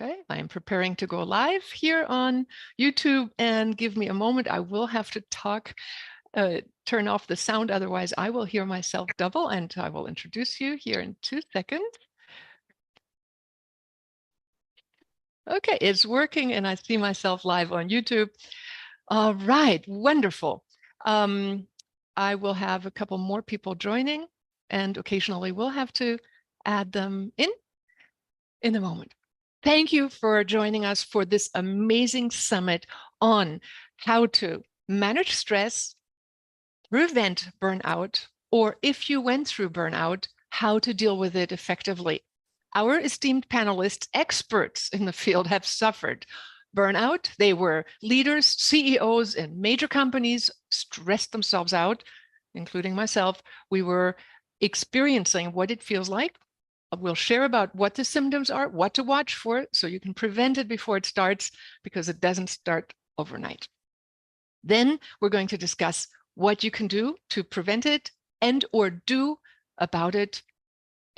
Okay, I am preparing to go live here on YouTube, and give me a moment. I will have to turn off the sound, otherwise I will hear myself double, and I will introduce you here in 2 seconds. Okay, it's working and I see myself live on YouTube. All right, wonderful. I will have a couple more people joining, and occasionally we'll have to add them in a moment. Thank you for joining us for this amazing summit on how to manage stress, prevent burnout, or if you went through burnout, how to deal with it effectively. Our esteemed panelists, experts in the field, have suffered burnout. They were leaders, CEOs in major companies, stressed themselves out, including myself. We were experiencing what it feels like. We'll share about what the symptoms are, what to watch for, so you can prevent it before it starts, because it doesn't start overnight. Then we're going to discuss what you can do to prevent it and or do about it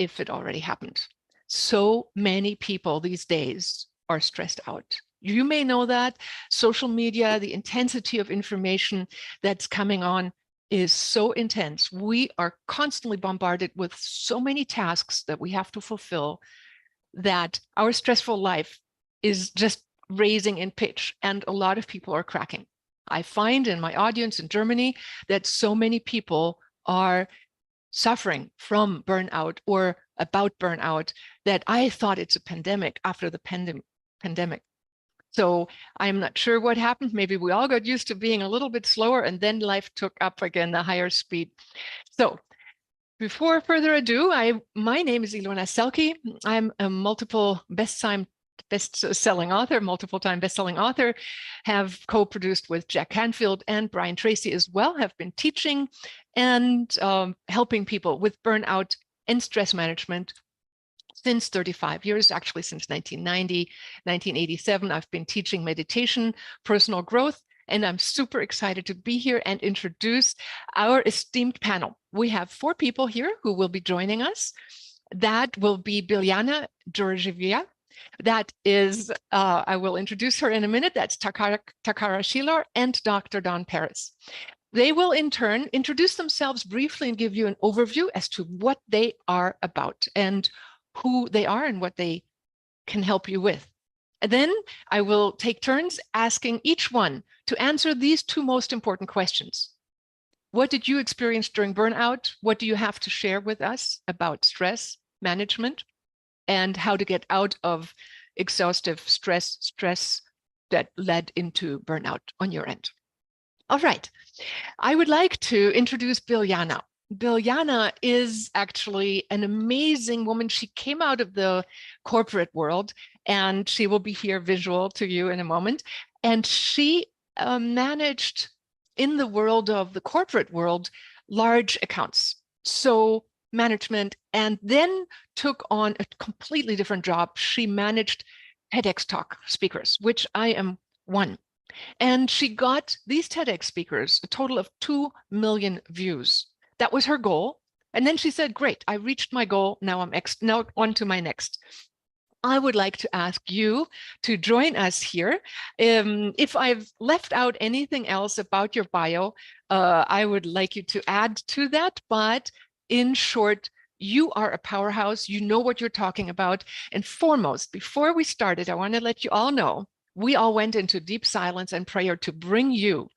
if it already happened. So many people these days are stressed out. You may know that social media, the intensity of information that's coming on is so intense. We are constantly bombarded with so many tasks that we have to fulfill that our stressful life is just raising in pitch, and a lot of people are cracking. I find in my audience in Germany that so many people are suffering from burnout or about burnout that I thought it's a pandemic after the pandemic. So I'm not sure what happened. Maybe we all got used to being a little bit slower, and then life took up again the higher speed. So before further ado, my name is Ilona Selke. I'm a multiple best-selling author, multiple-time best-selling author, have co-produced with Jack Canfield and Brian Tracy as well, have been teaching and helping people with burnout and stress management since 35 years, actually since 1990, 1987. I've been teaching meditation, personal growth, and I'm super excited to be here and introduce our esteemed panel. We have 4 people here who will be joining us. That will be Biljana Georgieva. That is, I will introduce her in a minute. That's Takara Shilar and Dr. Don Paris. They will in turn introduce themselves briefly and give you an overview as to what they are about and who they are and what they can help you with. And then I will take turns asking each one to answer these 2 most important questions. What did you experience during burnout? What do you have to share with us about stress management and how to get out of exhaustive stress that led into burnout on your end? All right, I would like to introduce Biljana. Biljana is actually an amazing woman. She came out of the corporate world, and she will be here visual to you in a moment. And she managed in the world of the corporate world, large accounts, so management, and then took on a completely different job. She managed TEDx talk speakers, which I am one. And she got these TEDx speakers a total of 2 million views. That was her goal. And then she said, great, I reached my goal. Now now on to my next. I would like to ask you to join us here. If I've left out anything else about your bio, I would like you to add to that. But in short, you are a powerhouse. You know what you're talking about. And foremost, before we started, I want to let you all know, we all went into deep silence and prayer to bring you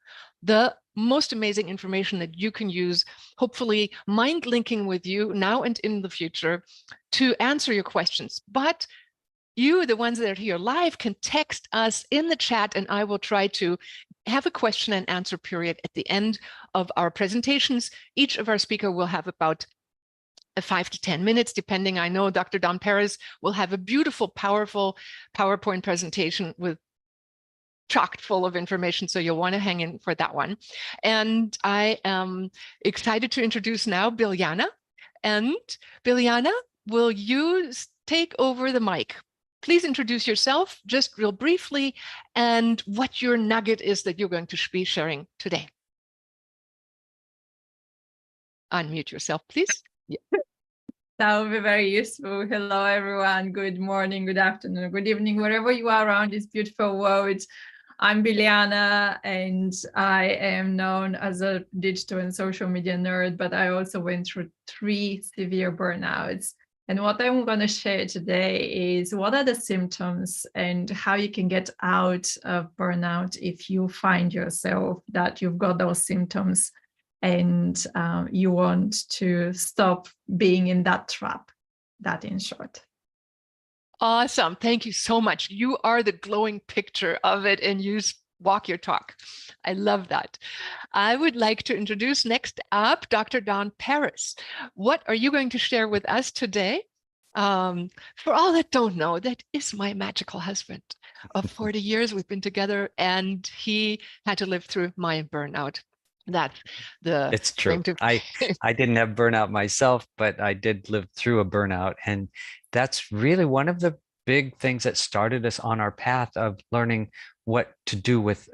the most amazing information that you can use, hopefully mind linking with you now and in the future to answer your questions. But you, the ones that are here live, can text us in the chat, and I will try to have a question and answer period at the end of our presentations. Each of our speakers will have about 5 to 10 minutes, depending. I know Dr. Don Paris will have a beautiful, powerful PowerPoint presentation with chocked full of information, so you'll want to hang in for that one. And I am excited to introduce now Biljana. And Biljana, will you take over the mic? Please introduce yourself just real briefly and what your nugget is that you're going to be sharing today. Unmute yourself, please. Yeah. That would be very useful. Hello, everyone. Good morning, good afternoon, good evening, wherever you are around this beautiful world. I'm Biliana, and I am known as a digital and social media nerd, but I also went through 3 severe burnouts. And what I'm going to share today is what are the symptoms and how you can get out of burnout if you find yourself that you've got those symptoms and you want to stop being in that trap. That in short. Awesome. Thank you so much. You are the glowing picture of it, and you walk your talk. I love that. I would like to introduce next up Dr. Don Paris. What are you going to share with us today? For all that don't know, that is my magical husband. Of 40 years we've been together, and he had to live through my burnout. That's the It's true. I didn't have burnout myself, but I did live through a burnout. And that's really one of the big things that started us on our path of learning what to do with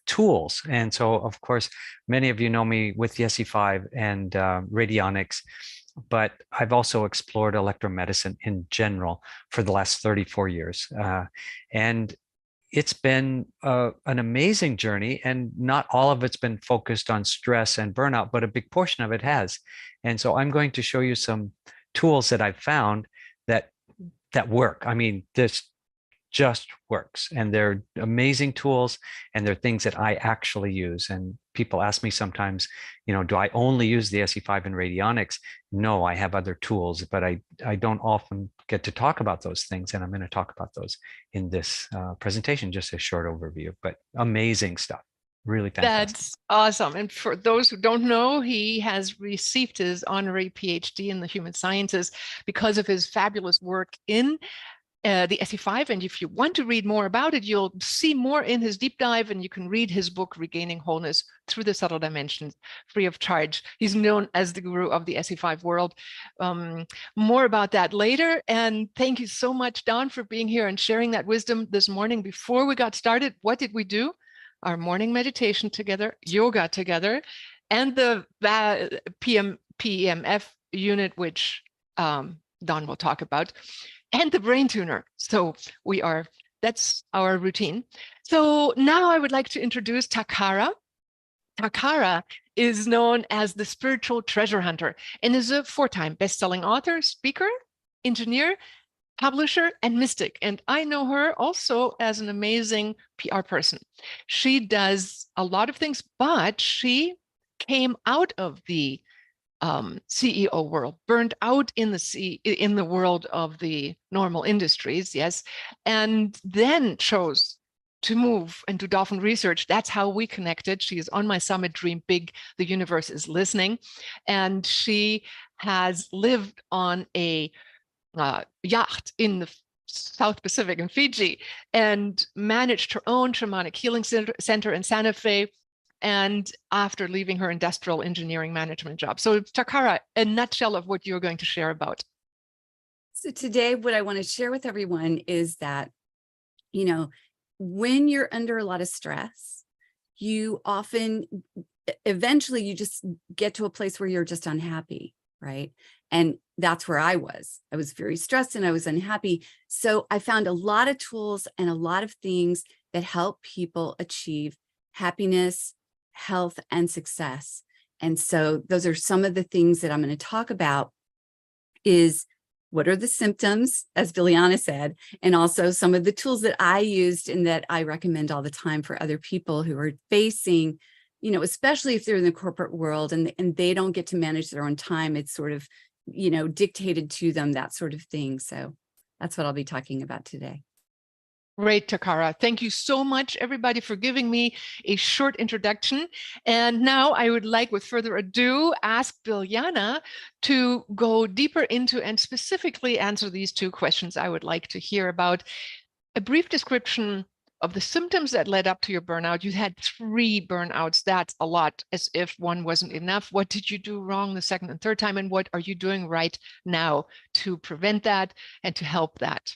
tools. And so, of course, many of you know me with the SE5 and radionics, but I've also explored electromedicine in general for the last 34 years. And it's been an amazing journey, and not all of it's been focused on stress and burnout, but a big portion of it has. And so I'm going to show you some tools that I've found that work. I mean, this just works, and they're amazing tools, and they're things that I actually use. And people ask me sometimes, do I only use the SE5 and radionics? No, I have other tools, but I don't often get to talk about those things, and I'm going to talk about those in this presentation, just a short overview, but amazing stuff. Really fantastic. That's awesome. And for those who don't know, he has received his honorary PhD in the human sciences because of his fabulous work in the SE5. And if you want to read more about it, you'll see more in his deep dive, and you can read his book, Regaining Wholeness Through the Subtle Dimensions, free of charge. He's known as the guru of the SE5 world. More about that later. And thank you so much, Don, for being here and sharing that wisdom this morning. Before we got started, what did we do? Our morning meditation together, yoga together, and the PEMF unit, which Don will talk about, and the brain tuner. So that's our routine. So now I would like to introduce Takara. Takara is known as the spiritual treasure hunter and is a 4-time best-selling author, speaker, engineer, publisher, and mystic. And I know her also as an amazing PR person. She does a lot of things, but she came out of the CEO world, burned out in the world of the normal industries, yes, and then chose to move and do dolphin research. That's how we connected. She is on my summit, Dream Big, the universe is listening. And she has lived on a yacht in the South Pacific in Fiji and managed her own shamanic healing center in Santa Fe, and after leaving her industrial engineering management job. So Takara, a nutshell of what you're going to share about. So today, what I want to share with everyone is that, when you're under a lot of stress, you eventually just get to a place where you're just unhappy, right? And that's where I was. I was very stressed and I was unhappy. So I found a lot of tools and a lot of things that help people achieve happiness, health, and success. And so those are some of the things that I'm going to talk about. Is what are the symptoms, as Biliana said, and also some of the tools that I used and that I recommend all the time for other people who are facing, especially if they're in the corporate world and they don't get to manage their own time. It's sort of, dictated to them, that sort of thing. So that's what I'll be talking about today. Great, Takara. Thank you so much, everybody, for giving me a short introduction. And now I would like, with further ado, ask Biliana to go deeper into and specifically answer these 2 questions I would like to hear about. A brief description of the symptoms that led up to your burnout. You had 3 burnouts. That's a lot, as if one wasn't enough. What did you do wrong the second and third time? And what are you doing right now to prevent that and to help that?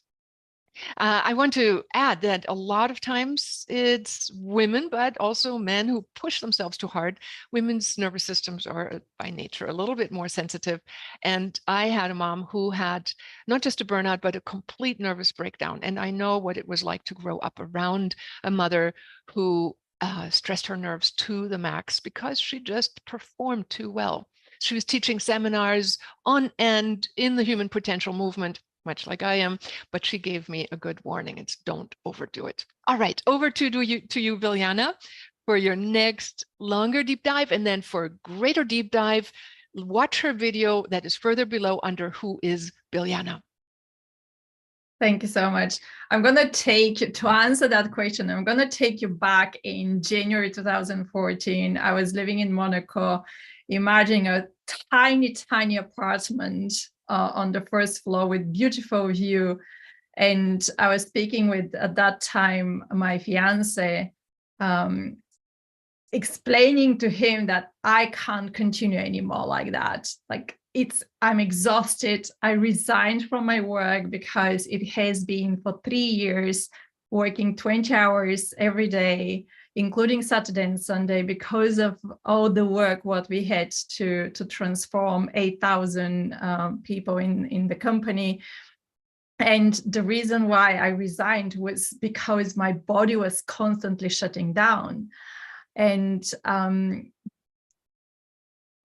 I want to add that a lot of times it's women, but also men who push themselves too hard. Women's nervous systems are by nature a little bit more sensitive. And I had a mom who had not just a burnout, but a complete nervous breakdown. And I know what it was like to grow up around a mother who stressed her nerves to the max because she just performed too well. She was teaching seminars on end in the human potential movement, much like I am, but she gave me a good warning. It's don't overdo it. All right, over to you, Viljana, for your next longer deep dive. And then for a greater deep dive, watch her video that is further below under Who is Biljana? Thank you so much. I'm going to answer that question, I'm going to take you back in January 2014. I was living in Monaco. Imagine a tiny, tiny apartment on the first floor with beautiful view. And I was speaking with, at that time, my fiance, explaining to him that I can't continue anymore like that. Like, I'm exhausted. I resigned from my work because it has been for 3 years working 20 hours every day, including Saturday and Sunday, because of all the work what we had to transform 8,000 people in the company. And the reason why I resigned was because my body was constantly shutting down. And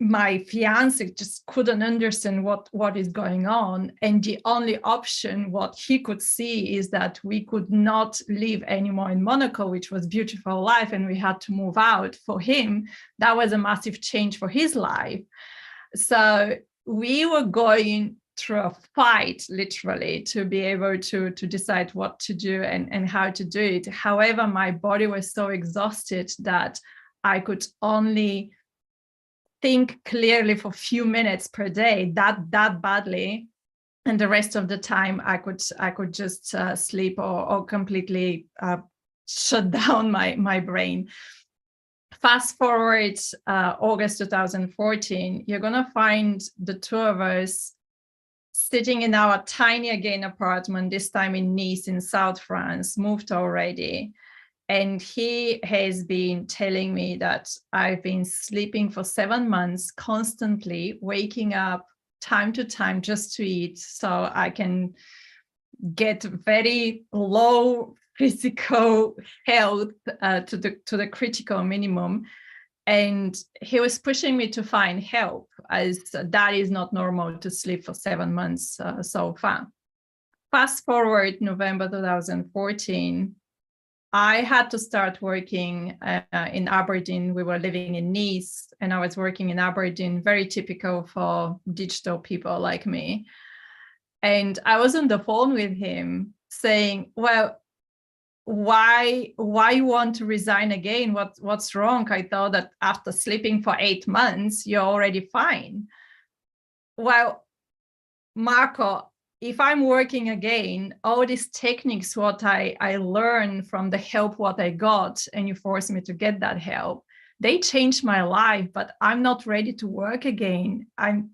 my fiance just couldn't understand what is going on. And the only option what he could see is that we could not live anymore in Monaco, which was beautiful life, and we had to move out. For him, that was a massive change for his life. So we were going through a fight, literally, to be able to decide what to do and how to do it. However, my body was so exhausted that I could only think clearly for a few minutes per day, that badly, and the rest of the time I could just sleep or completely shut down my brain. Fast forward August 2014, you're gonna find the two of us sitting in our tiny again apartment, this time in Nice in South France, moved already. And he has been telling me that I've been sleeping for 7 months, constantly waking up time to time just to eat, so I can get very low physical health to the critical minimum. And he was pushing me to find help, as that is not normal to sleep for 7 months so far. Fast forward November 2014, I had to start working in Aberdeen. We were living in Nice, and I was working in Aberdeen, very typical for digital people like me. And I was on the phone with him saying, well, why you want to resign again? What's wrong? I thought that after sleeping for 8 months, you're already fine. Well, Marco, if I'm working again, all these techniques, what I learned from the help what I got, and you forced me to get that help, they changed my life, but I'm not ready to work again.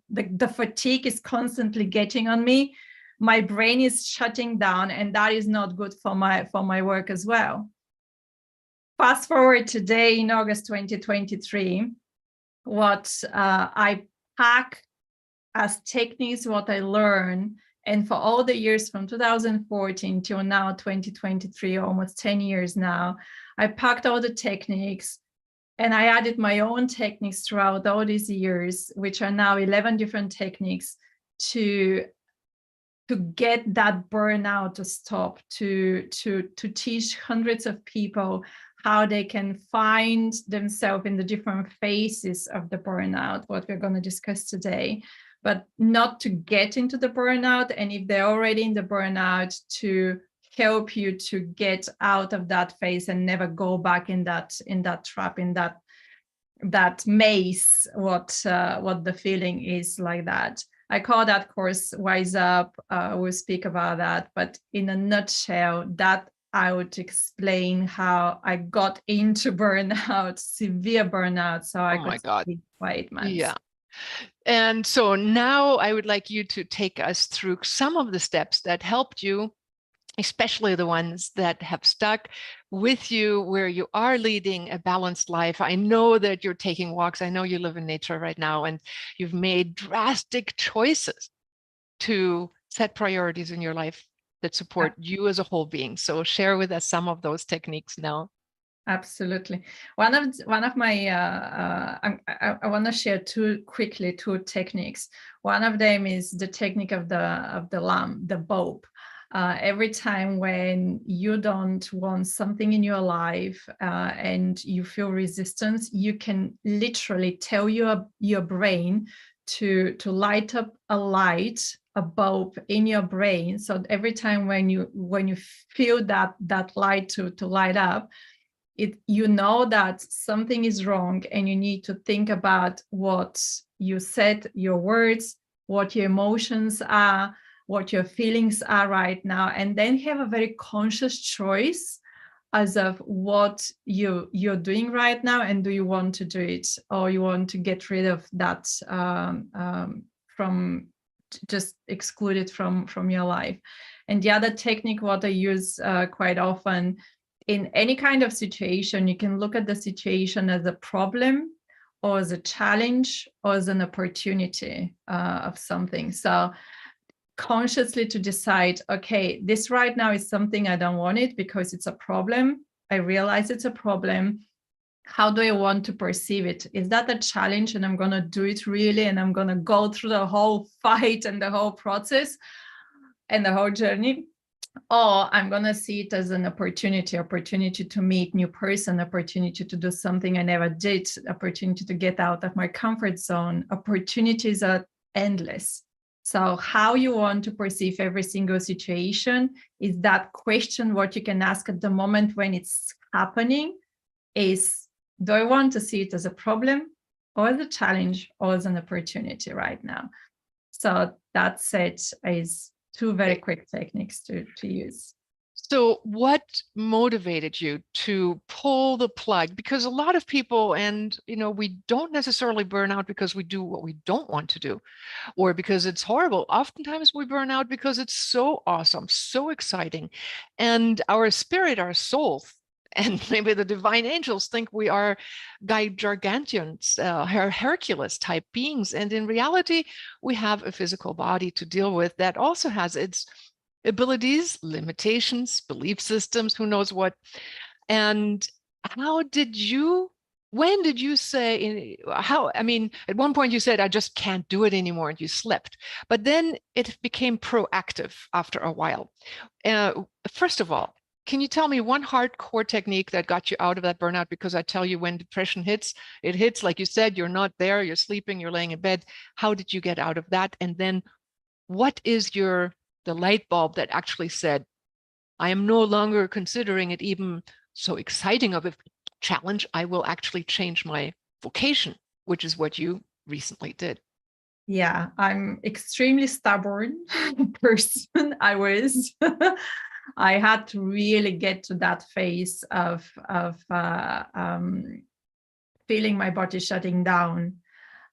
The fatigue is constantly getting on me. My brain is shutting down, and that is not good for my work as well. Fast forward today in August 2023, what I pack as techniques, what I learned, and for all the years from 2014 till now, 2023, almost 10 years now, I packed all the techniques and I added my own techniques throughout all these years, which are now 11 different techniques to get that burnout to stop, to teach hundreds of people how they can find themselves in the different phases of the burnout, what we're going to discuss today, but not to get into the burnout. And if they're already in the burnout, to help you to get out of that phase and never go back in that trap, in that maze, what the feeling is like that. I call that course Wise Up. We'll speak about that, but in a nutshell, that I would explain how I got into burnout, severe burnout, so I could sleep for 8 months. Yeah. And so now I would like you to take us through some of the steps that helped you especially the ones that have stuck with you, where you are leading a balanced life. I know that you're taking walks. I know you live in nature right now, and you've made drastic choices to set priorities in your life that support you as a whole being. So share with us some of those techniques now. Absolutely. One of my I want to share two techniques. One of them is the technique of the lamp, the bulb. Every time when you don't want something in your life and you feel resistance, you can literally tell your brain to light up a bulb in your brain. So every time when you feel that light to light up, you know that something is wrong, and you need to think about what you said, your words, what your emotions are, what your feelings are right now, and then have a very conscious choice as of what you're doing right now, and do you want to do it, or you want to get rid of that from just exclude it from your life. And the other technique what I use quite often in any kind of situation, you can look at the situation as a problem or as a challenge or as an opportunity of something. So consciously to decide, okay, this right now is something I don't want it because it's a problem. I realize it's a problem. How do I want to perceive it? Is that a challenge and I'm going to do it really, and I'm going to go through the whole fight and the whole process and the whole journey? Or I'm going to see it as an opportunity to meet new person, opportunity to do something I never did, opportunity to get out of my comfort zone. Opportunities are endless. So how you want to perceive every single situation is that question. What you can ask at the moment when it's happening is, do I want to see it as a problem or as a challenge or as an opportunity right now? So that's it, is two very quick techniques to use. So what motivated you to pull the plug? Because a lot of people, and we don't necessarily burn out because we do what we don't want to do, or because it's horrible. Oftentimes we burn out because it's so awesome, so exciting. And our spirit, our soul, and maybe the divine angels think we are gargantuans, Hercules type beings. And in reality, we have a physical body to deal with that also has its abilities, limitations, belief systems, who knows what. And when did you say, at one point you said, I just can't do it anymore, and you slipped. But then it became proactive after a while. First of all, can you tell me one hardcore technique that got you out of that burnout? Because I tell you, when depression hits, it hits, like you said, you're not there, you're sleeping, you're laying in bed. How did you get out of that? And then what is the light bulb that actually said, I am no longer considering it even so exciting of a challenge, I will actually change my vocation, which is what you recently did. Yeah, I'm extremely stubborn person. I had to really get to that phase of feeling my body shutting down.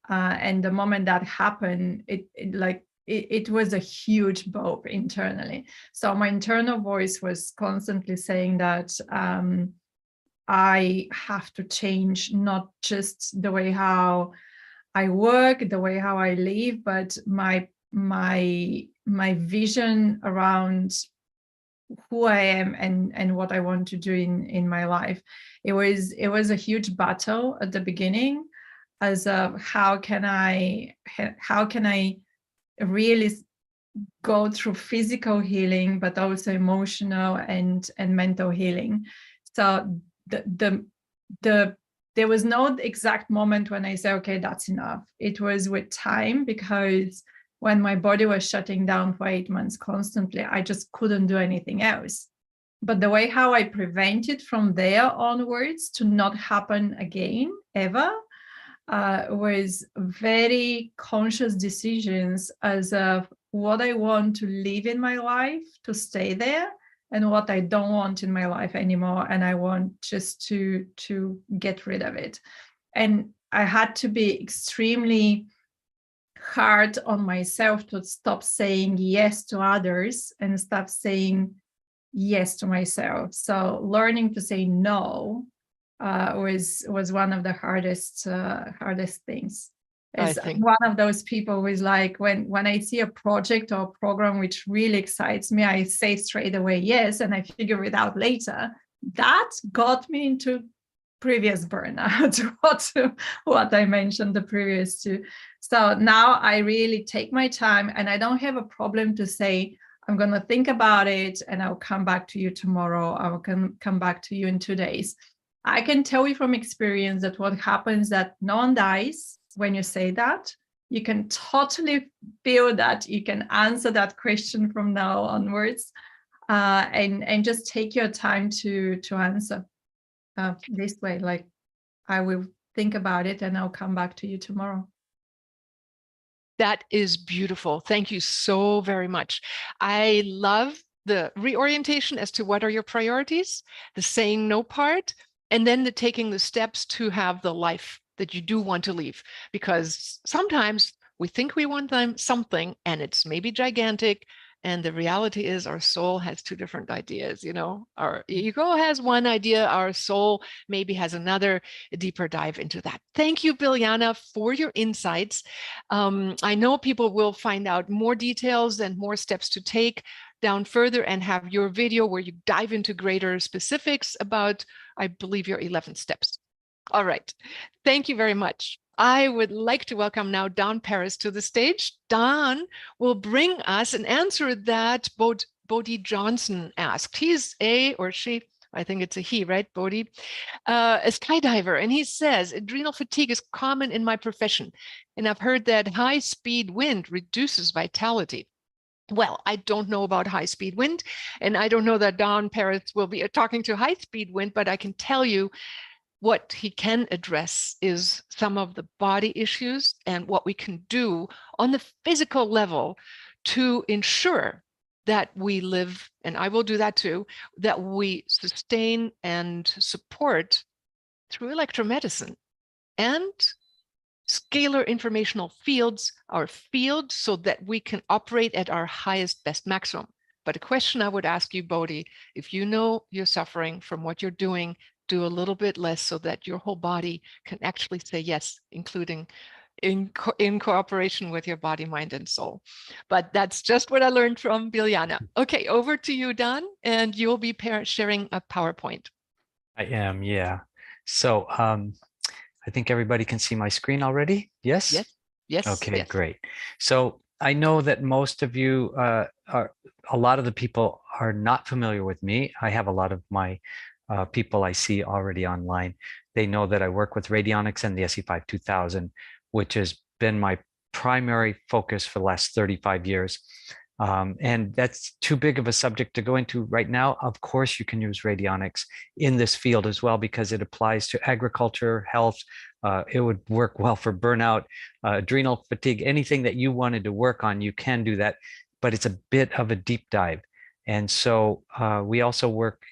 And the moment that happened, it was a huge bulb internally. So my internal voice was constantly saying that I have to change, not just the way how I work, the way how I live, but my vision around who I am and what I want to do in my life. It was a huge battle at the beginning, as of how can I really go through physical healing, but also emotional and mental healing. So there was no exact moment when I say, okay, that's enough. It was with time, because when my body was shutting down for 8 months constantly, I just couldn't do anything else. But the way how I prevented from there onwards to not happen again, ever, was very conscious decisions as of what I want to live in my life to stay there, and what I don't want in my life anymore, and I want just to get rid of it. And I had to be extremely hard on myself to stop saying yes to others and stop saying yes to myself. So learning to say no was one of the hardest things. I As think one of those people who is like, when I see a project or program which really excites me, I say straight away yes, and I figure it out later. That got me into previous burnout, what I mentioned the previous two. So now I really take my time, and I don't have a problem to say, I'm going to think about it and I'll come back to you tomorrow. I'll come back to you in 2 days. I can tell you from experience that what happens that no one dies when you say that. You can totally feel that you can answer that question from now onwards, and just take your time to answer this way. Like, I will think about it and I'll come back to you tomorrow. that is beautiful. Thank you so very much. I love the reorientation as to what are your priorities, the saying no part, and then the taking the steps to have the life that you do want to leave. Because sometimes we think we want something and it's maybe gigantic, and the reality is our soul has two different ideas. You know, our ego has one idea, our soul maybe has another. A deeper dive into that. Thank you, Biljana, for your insights. I know people will find out more details and more steps to take down further, and have your video where you dive into greater specifics about, I believe, your 11 steps. All right. Thank you very much. I would like to welcome now Don Paris to the stage. Don will bring us an answer that Bodhi Johnson asked. He's or she, I think it's a he, right, Bodhi? A skydiver. And he says, adrenal fatigue is common in my profession. And I've heard that high-speed wind reduces vitality. Well, I don't know about high-speed wind, and I don't know that Don Paris will be talking to high-speed wind, but I can tell you what he can address is some of the body issues and what we can do on the physical level to ensure that we live, and I will do that too, that we sustain and support through electromedicine and scalar informational fields, our field, so that we can operate at our highest, best maximum. But a question I would ask you, Bodhi, if you know you're suffering from what you're doing, do a little bit less so that your whole body can actually say yes, including in cooperation with your body, mind, and soul. But that's just what I learned from Biljana. Okay, over to you, Don, and you'll be sharing a PowerPoint. I am, yeah. So I think everybody can see my screen already. Yes? Yes. Yes. Okay, yes. great. So I know that most of you a lot of the people are not familiar with me. I have a lot of my people I see already online. They know that I work with radionics and the SE5 2000, which has been my primary focus for the last 35 years. And that's too big of a subject to go into right now. Of course, you can use radionics in this field as well, because it applies to agriculture, health. It would work well for burnout, adrenal fatigue, anything that you wanted to work on, you can do that, but it's a bit of a deep dive. And so we also work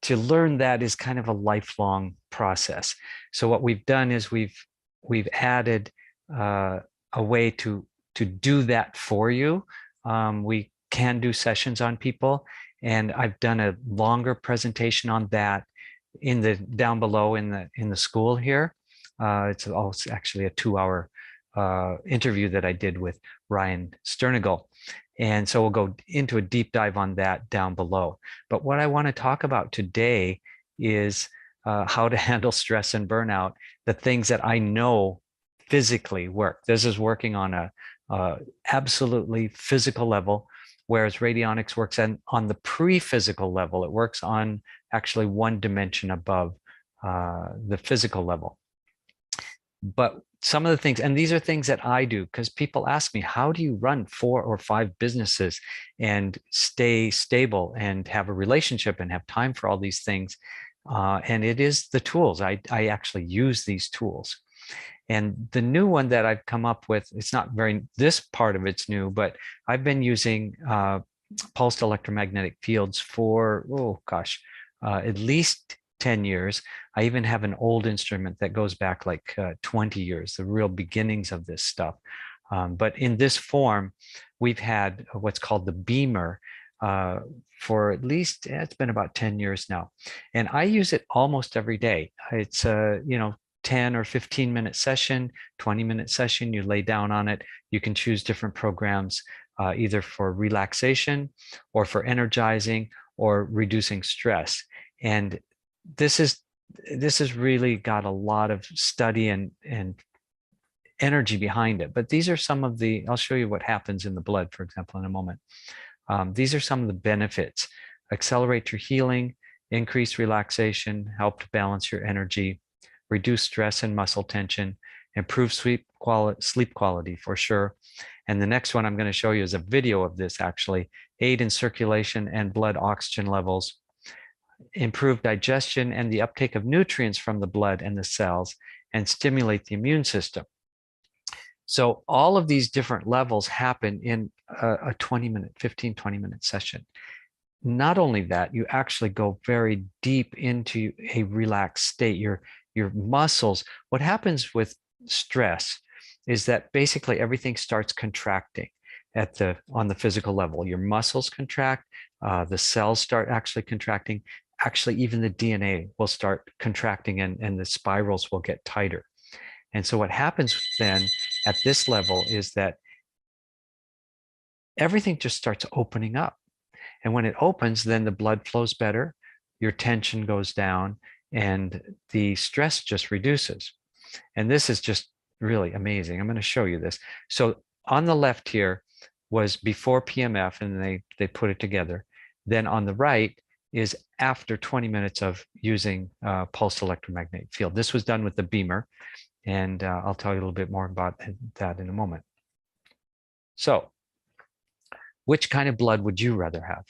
to learn that is kind of a lifelong process. So what we've done is we've added a way to do that for you. We can do sessions on people, and I've done a longer presentation on that in the down below in the school here. It's also actually a 2-hour interview that I did with Ryan Sternigal. And so we'll go into a deep dive on that down below. But what I want to talk about today is how to handle stress and burnout, the things that I know physically work. This is working on a absolutely physical level, whereas radionics works on the pre-physical level. It works on actually one dimension above the physical level. But some of the things, and these are things that I do, because people ask me, how do you run 4 or 5 businesses and stay stable and have a relationship and have time for all these things? And it is the tools. I actually use these tools. And the new one that I've come up with, it's not this part of it's new, but I've been using pulsed electromagnetic fields for, at least 10 years. I even have an old instrument that goes back like 20 years, the real beginnings of this stuff. But in this form, we've had what's called the beamer, for at least, it's been about 10 years now. And I use it almost every day. It's a, 10 or 15-minute session, 20-minute session. You lay down on it. You can choose different programs, either for relaxation or for energizing or reducing stress. And this has really got a lot of study and energy behind it. But these are some of the, I'll show you what happens in the blood, for example, in a moment. These are some of the benefits: accelerate your healing, increase relaxation, help to balance your energy, reduce stress and muscle tension, improve sleep quality for sure. And the next one I'm going to show you is a video of this, actually. Aid in circulation and blood oxygen levels, improve digestion and the uptake of nutrients from the blood and the cells, and stimulate the immune system. So all of these different levels happen in a 20-minute, 15, 20-minute session. Not only that, you actually go very deep into a relaxed state. Your muscles, what happens with stress is that basically everything starts contracting on the physical level. Your muscles contract, the cells start actually contracting. Actually, even the DNA will start contracting, and the spirals will get tighter. And so what happens then at this level is that everything just starts opening up. And when it opens, then the blood flows better, your tension goes down, and the stress just reduces. And this is just really amazing. I'm going to show you this. So on the left here was before PMF, and they put it together. Then on the right is after 20 minutes of using pulsed electromagnetic field. This was done with the beamer, and I'll tell you a little bit more about that in a moment. So, which kind of blood would you rather have?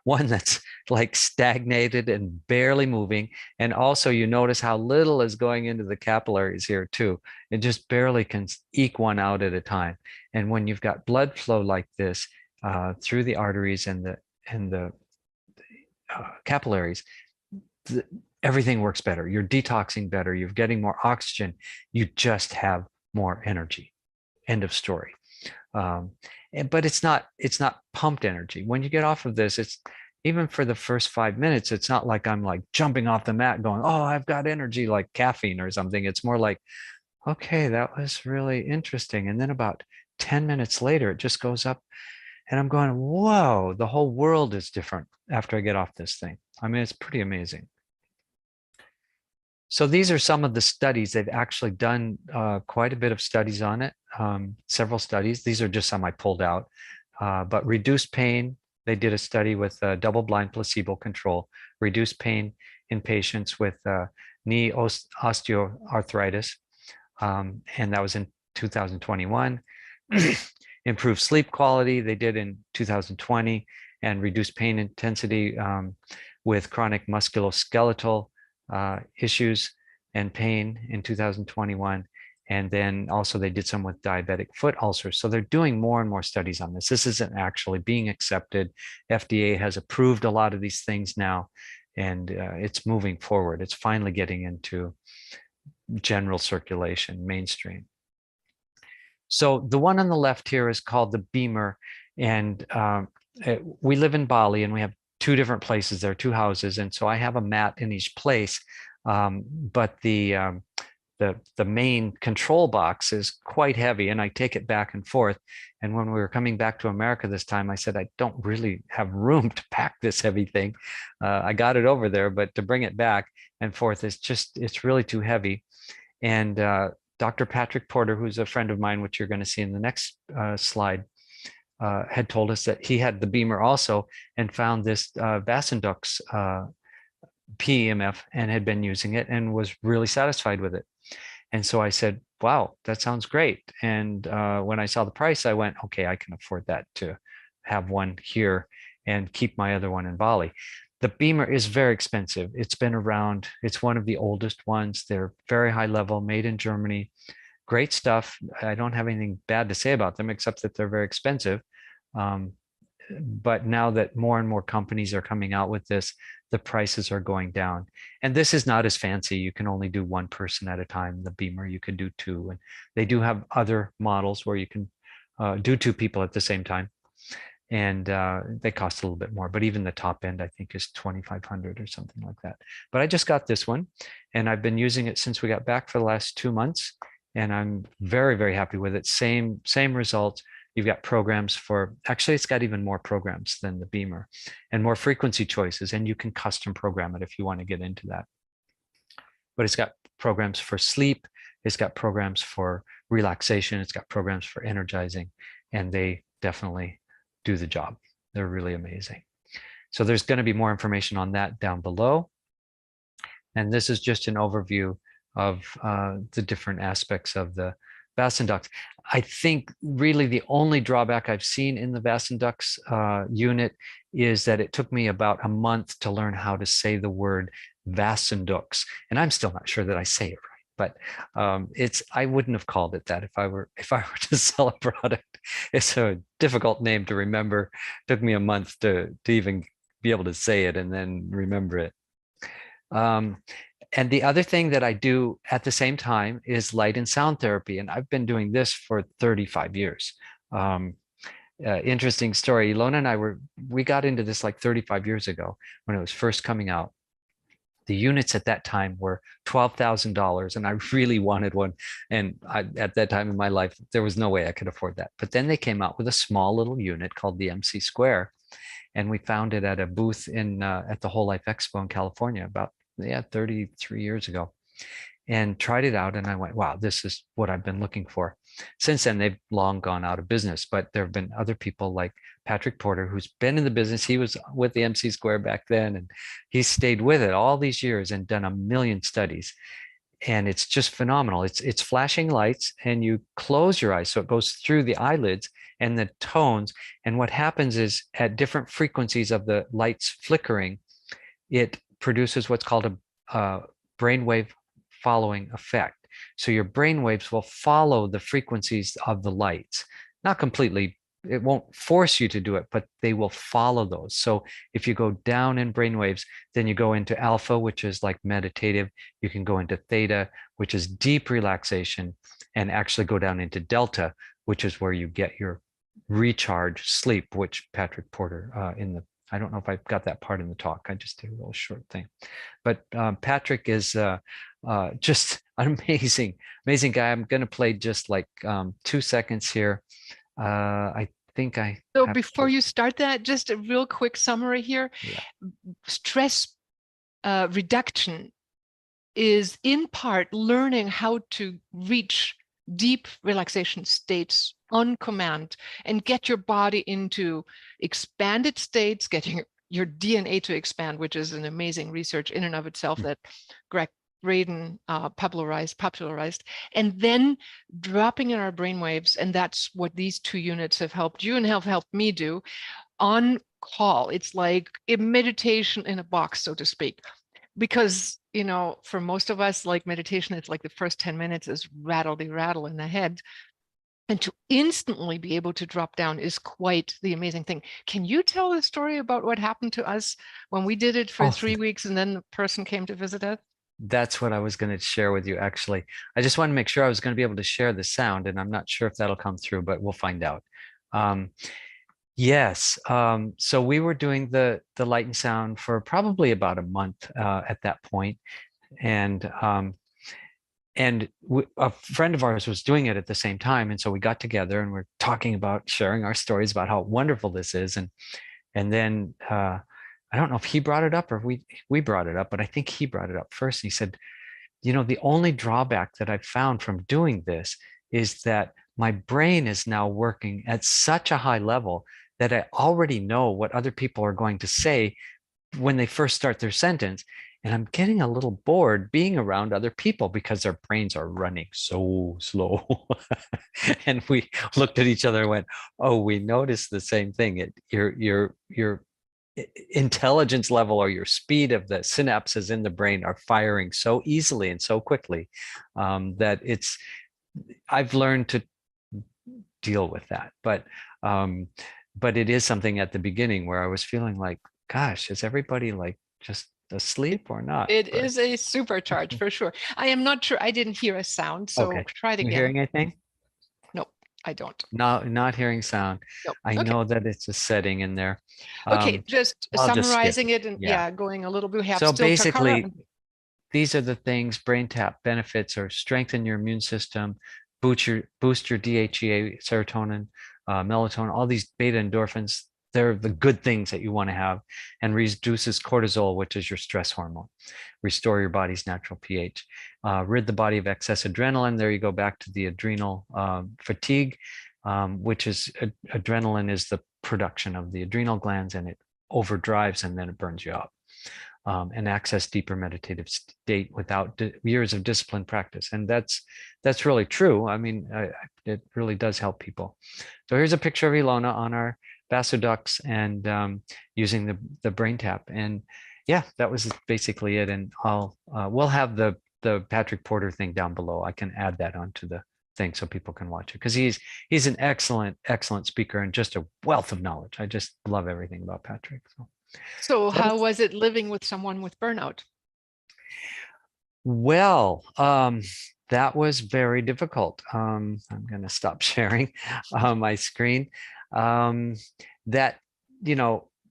One that's like stagnated and barely moving. And also you notice how little is going into the capillaries here too. It just barely can eke one out at a time. And when you've got blood flow like this through the arteries and the capillaries, everything works better. You're detoxing better. You're getting more oxygen. You just have more energy. End of story. But it's not pumped energy. When you get off of this, it's even for the first 5 minutes, it's not like I'm like jumping off the mat going, oh, I've got energy like caffeine or something. It's more like, okay, that was really interesting. And then about 10 minutes later, it just goes up and I'm going, whoa, the whole world is different after I get off this thing. I mean, it's pretty amazing. So these are some of the studies. They've actually done quite a bit of studies on it, several studies. These are just some I pulled out. But reduced pain, they did a study with double-blind placebo control, reduced pain in patients with knee osteoarthritis, and that was in 2021. Improved sleep quality, they did in 2020, and reduced pain intensity with chronic musculoskeletal issues and pain in 2021. And then also they did some with diabetic foot ulcers. So they're doing more and more studies on this. This isn't actually being accepted. FDA has approved a lot of these things now, and it's moving forward. It's finally getting into general circulation, mainstream. So the one on the left here is called the Beamer. And we live in Bali, and we have 2 different places there, 2 houses. And so I have a mat in each place. But the main control box is quite heavy, and I take it back and forth. And when we were coming back to America this time, I said, I don't really have room to pack this heavy thing. I got it over there, but to bring it back and forth, it's really too heavy. And Dr. Patrick Porter, who's a friend of mine, which you're going to see in the next slide, had told us that he had the Beamer also and found this Vasendux PEMF and had been using it and was really satisfied with it. And so I said, wow, that sounds great. And when I saw the price, I went, okay, I can afford that, to have one here and keep my other one in Bali. The Beamer is very expensive. It's been around. It's one of the oldest ones. They're very high level, made in Germany. Great stuff. I don't have anything bad to say about them, except that they're very expensive. But now that more and more companies are coming out with this, the prices are going down. And this is not as fancy. You can only do 1 person at a time. The Beamer, you can do 2. And they do have other models where you can do 2 people at the same time. and they cost a little bit more, but even the top end I think is 2,500 or something like that. But I just got this one, and I've been using it since we got back for the last 2 months, and I'm very, very happy with it. Same results. You've got programs for, actually it's got even more programs than the Beamer, and more frequency choices, and you can custom program it if you want to get into that. But it's got programs for sleep, it's got programs for relaxation, it's got programs for energizing, and they definitely do the job. They're really amazing. So there's going to be more information on that down below. And this is just an overview of the different aspects of the Bass and Ducks. I think really the only drawback I've seen in the Bass and Ducks unit is that it took me about a month to learn how to say the word Vassendux, and I'm still not sure that I say it right. But I wouldn't have called it that if I were to sell a product. It's a difficult name to remember. It took me a month to even be able to say it and then remember it. And the other thing that I do at the same time is light and sound therapy, and I've been doing this for 35 years. Interesting story. Ilona and we got into this like 35 years ago when it was first coming out. The units at that time were $12,000, and I really wanted one. And at that time in my life, there was no way I could afford that. But then they came out with a small little unit called the MC Square, and we found it at a booth at the Whole Life Expo in California about 33 years ago, and tried it out. And I went, wow, this is what I've been looking for. Since then, they've long gone out of business, but there have been other people like Patrick Porter, who's been in the business. He was with the MC Square back then, and he's stayed with it all these years and done a million studies. And it's just phenomenal. It's flashing lights, and you close your eyes, so it goes through the eyelids and the tones. And what happens is at different frequencies of the lights flickering, it produces what's called a brainwave following effect. So your brain waves will follow the frequencies of the lights, not completely. It won't force you to do it, but they will follow those. So if you go down in brain waves, then you go into alpha, which is like meditative. You can go into theta, which is deep relaxation, and actually go down into delta, which is where you get your recharge sleep, which Patrick Porter I don't know if I've got that part in the talk. I just did a little short thing. But Patrick is just an amazing guy. I'm going to play just like 2 seconds here. I think I. So before you start that, just a real quick summary here. Yeah. Stress reduction is in part learning how to reach deep relaxation states on command and get your body into expanded states, getting your DNA to expand, which is an amazing research in and of itself that Greg Braden popularized, and then dropping in our brainwaves. And that's what these 2 units have helped you and have helped me do on call. It's like a meditation in a box, so to speak. Because, for most of us, like meditation, it's like the first 10 minutes is rattle in the head. And to instantly be able to drop down is quite the amazing thing. Can you tell the story about what happened to us when we did it for 3 weeks and then the person came to visit us? That's what I was going to share with you, actually. I just want to make sure I was going to be able to share the sound, and I'm not sure if that'll come through, but we'll find out. Yes. So we were doing the light and sound for probably about a month at that point. And a friend of ours was doing it at the same time. And so we got together and we're talking about sharing our stories about how wonderful this is. And then I don't know if he brought it up or we brought it up, but I think he brought it up first. He said, the only drawback that I've found from doing this is that my brain is now working at such a high level that I already know what other people are going to say when they first start their sentence. And I'm getting a little bored being around other people because their brains are running so slow. And we looked at each other and went, oh, we noticed the same thing. Your intelligence level or your speed of the synapses in the brain are firing so easily and so quickly that I've learned to deal with that. But it is something at the beginning where I was feeling like, gosh, is everybody like just asleep or not? It is a supercharge for sure. I am not sure. I didn't hear a sound, so okay. try it again. You hearing anything? No. I don't. Not hearing sound. Nope. I Okay. know that it's a setting in there. Okay, just I'll just skip summarizing it. it and Yeah. going a little bit. We have So still Takara. basically, these are the things brain tap benefits are strengthen your immune system, boost your DHEA, serotonin, melatonin, all these beta endorphins. They're the good things that you want to have, and reduces cortisol, which is your stress hormone. Restore your body's natural pH. Rid the body of excess adrenaline. There you go back to the adrenal fatigue, which is adrenaline is the production of the adrenal glands, and it overdrives and then it burns you up. And access deeper meditative state without years of disciplined practice. And that's really true. I mean, it really does help people. So here's a picture of Ilona on our Vasoducts and using the brain tap. And yeah, that was basically it. And we'll have the Patrick Porter thing down below. I can add that onto the thing so people can watch it, because he's an excellent speaker and just a wealth of knowledge. I just love everything about Patrick. So how was it living with someone with burnout? Well, that was very difficult. I'm going to stop sharing my screen. That,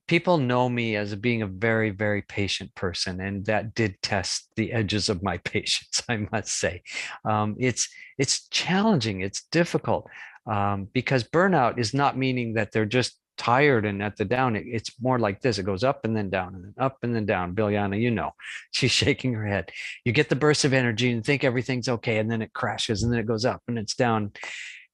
people know me as being a very, very patient person, and that did test the edges of my patience, I must say. It's challenging, it's difficult, because burnout is not meaning that they're just tired and at the down. It's more like this. It goes up and then down and then up and then down. Biljana, she's shaking her head. You get the burst of energy and think everything's okay, and then it crashes, and then it goes up and it's down.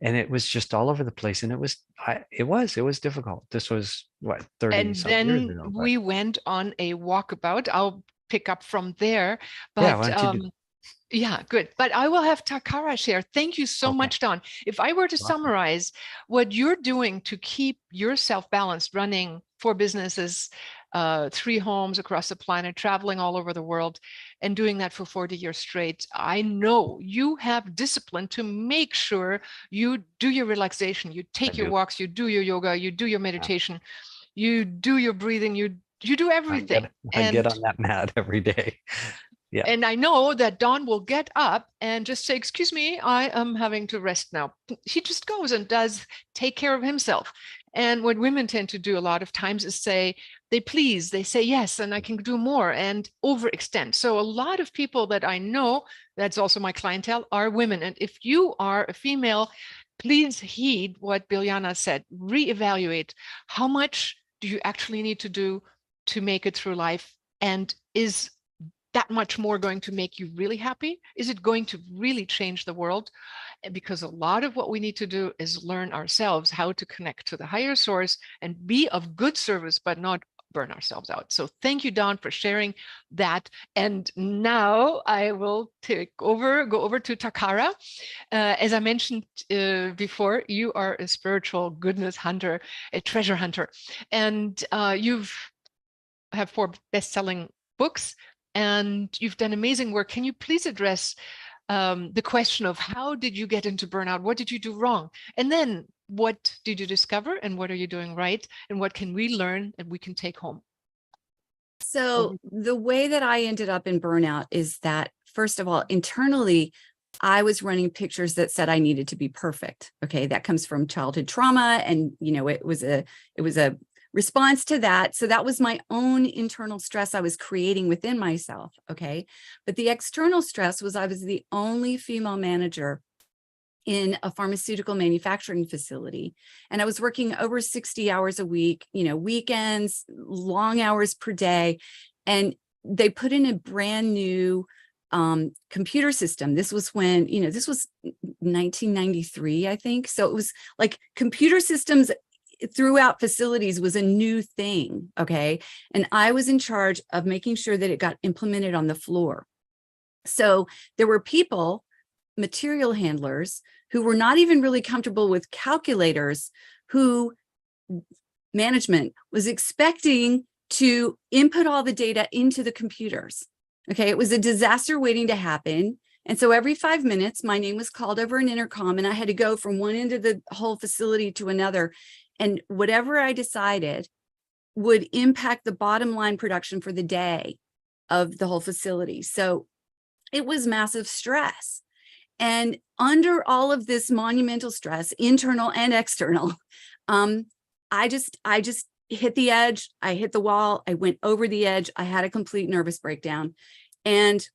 And it was just all over the place. And it was difficult. This was what, 30 and some then years ago. We went on a walkabout. I'll pick up from there. But yeah, why don't you do? Yeah, good. But I will have Takara share. Thank you so much, Don. If I were to summarize what you're doing to keep yourself balanced, running 4 businesses, 3 homes across the planet, traveling all over the world, and doing that for 40 years straight, I know you have discipline to make sure you do your relaxation, you take your walks, you do your yoga, you do your meditation, you do your breathing, you do everything. I get on that mat every day. Yeah. And I know that Don will get up and just say, excuse me, I am having to rest now. He just goes and does take care of himself. And what women tend to do a lot of times is say, they say yes, and I can do more, and overextend. So a lot of people that I know, that's also my clientele, are women. And if you are a female, please heed what Biljana said, reevaluate how much do you actually need to do to make it through life, and is that much more going to make you really happy? Is it going to really change the world? Because a lot of what we need to do is learn ourselves how to connect to the higher source and be of good service, but not burn ourselves out. So thank you, Don, for sharing that. And now I will go over to Takara. As I mentioned before, you are a spiritual goodness hunter, a treasure hunter, and you have 4 best-selling books, and you've done amazing work. Can you please address the question of how did you get into burnout? What did you do wrong? And then what did you discover, and what are you doing right? And what can we learn and we can take home? So the way that I ended up in burnout is that, first of all, internally, I was running pictures that said I needed to be perfect. Okay, that comes from childhood trauma, and it was a response to that. So that was my own internal stress I was creating within myself. Okay. But the external stress was I was the only female manager in a pharmaceutical manufacturing facility. And I was working over 60 hours a week, weekends, long hours per day. And they put in a brand new computer system. This was when, this was 1993, I think. So it was like computer systems throughout facilities was a new thing. Okay. And I was in charge of making sure that it got implemented on the floor. So there were people, material handlers, who were not even really comfortable with calculators, who management was expecting to input all the data into the computers. Okay. It was a disaster waiting to happen. And so every 5 minutes, my name was called over an intercom, and I had to go from one end of the whole facility to another. And whatever I decided would impact the bottom line production for the day of the whole facility. So it was massive stress. And under all of this monumental stress, internal and external, I just hit the edge. I hit the wall. I went over the edge. I had a complete nervous breakdown. And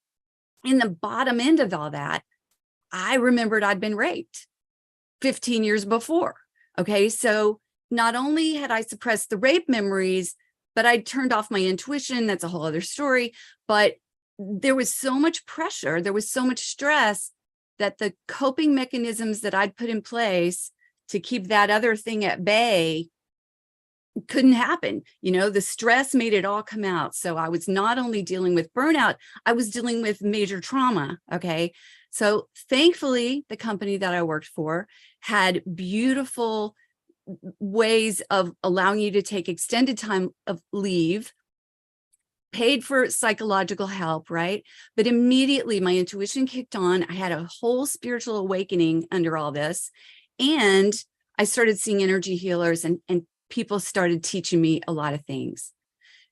in the bottom end of all that, I remembered I'd been raped 15 years before. Okay. So not only had I suppressed the rape memories, but I turned off my intuition. That's a whole other story. But there was so much pressure. There was so much stress that the coping mechanisms that I'd put in place to keep that other thing at bay couldn't happen. You know, the stress made it all come out. So I was not only dealing with burnout, I was dealing with major trauma. Okay. So thankfully, the company that I worked for had beautiful ways of allowing you to take extended time of leave, paid for psychological help, right? But immediately my intuition kicked on. I had a whole spiritual awakening under all this. And I started seeing energy healers, and people started teaching me a lot of things.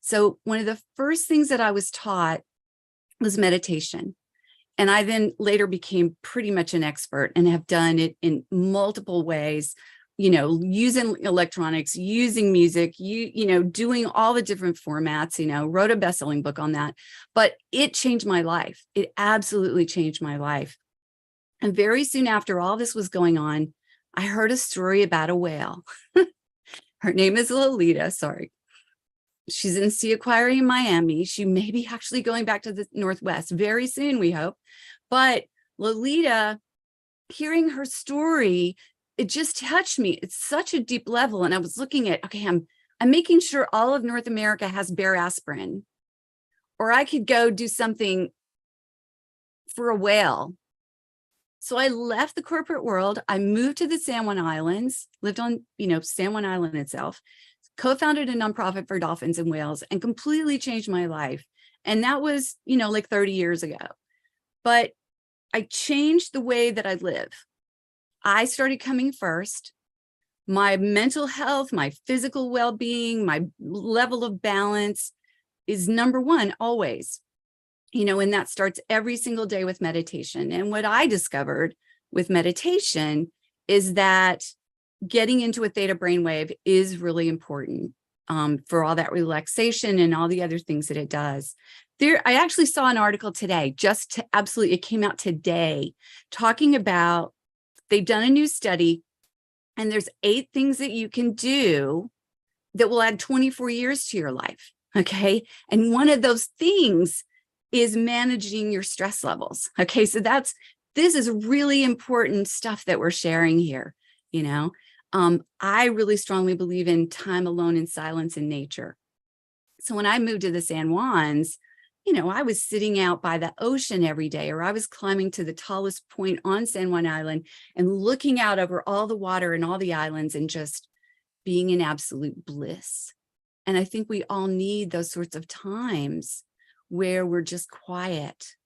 So one of the first things that I was taught was meditation. And I then later became pretty much an expert and have done it in multiple ways, you know, using electronics, using music, you know, doing all the different formats, you know, wrote a best-selling book on that, but it changed my life. It absolutely changed my life. And very soon after all this was going on, I heard a story about a whale. Her name is Lolita. Sorry. She's in Sea Aquarium, Miami. She may be actually going back to the Northwest very soon, we hope. But Lolita, hearing her story, it just touched me. It's such a deep level. And I was looking at, okay, I'm making sure all of North America has bear aspirin, or I could go do something for a whale. So I left the corporate world. I moved to the San Juan Islands, lived on, you know, San Juan Island itself, co-founded a nonprofit for dolphins and whales, and completely changed my life. And that was, you know, like 30 years ago. But I changed the way that I live. I started coming first. My mental health, my physical well-being, my level of balance is number one always. You know, and that starts every single day with meditation. And what I discovered with meditation is that getting into a theta brainwave is really important for all that relaxation and all the other things that it does. I actually saw an article today, it came out today, talking about, they've done a new study, and there's 8 things that you can do that will add 24 years to your life. Okay. And one of those things is managing your stress levels. Okay. So this is really important stuff that we're sharing here. You know, I really strongly believe in time alone in silence in nature. So when I moved to the San Juans, you know, I was sitting out by the ocean every day, or I was climbing to the tallest point on San Juan Island and looking out over all the water and all the islands and just being in absolute bliss. And I think we all need those sorts of times where we're just quiet.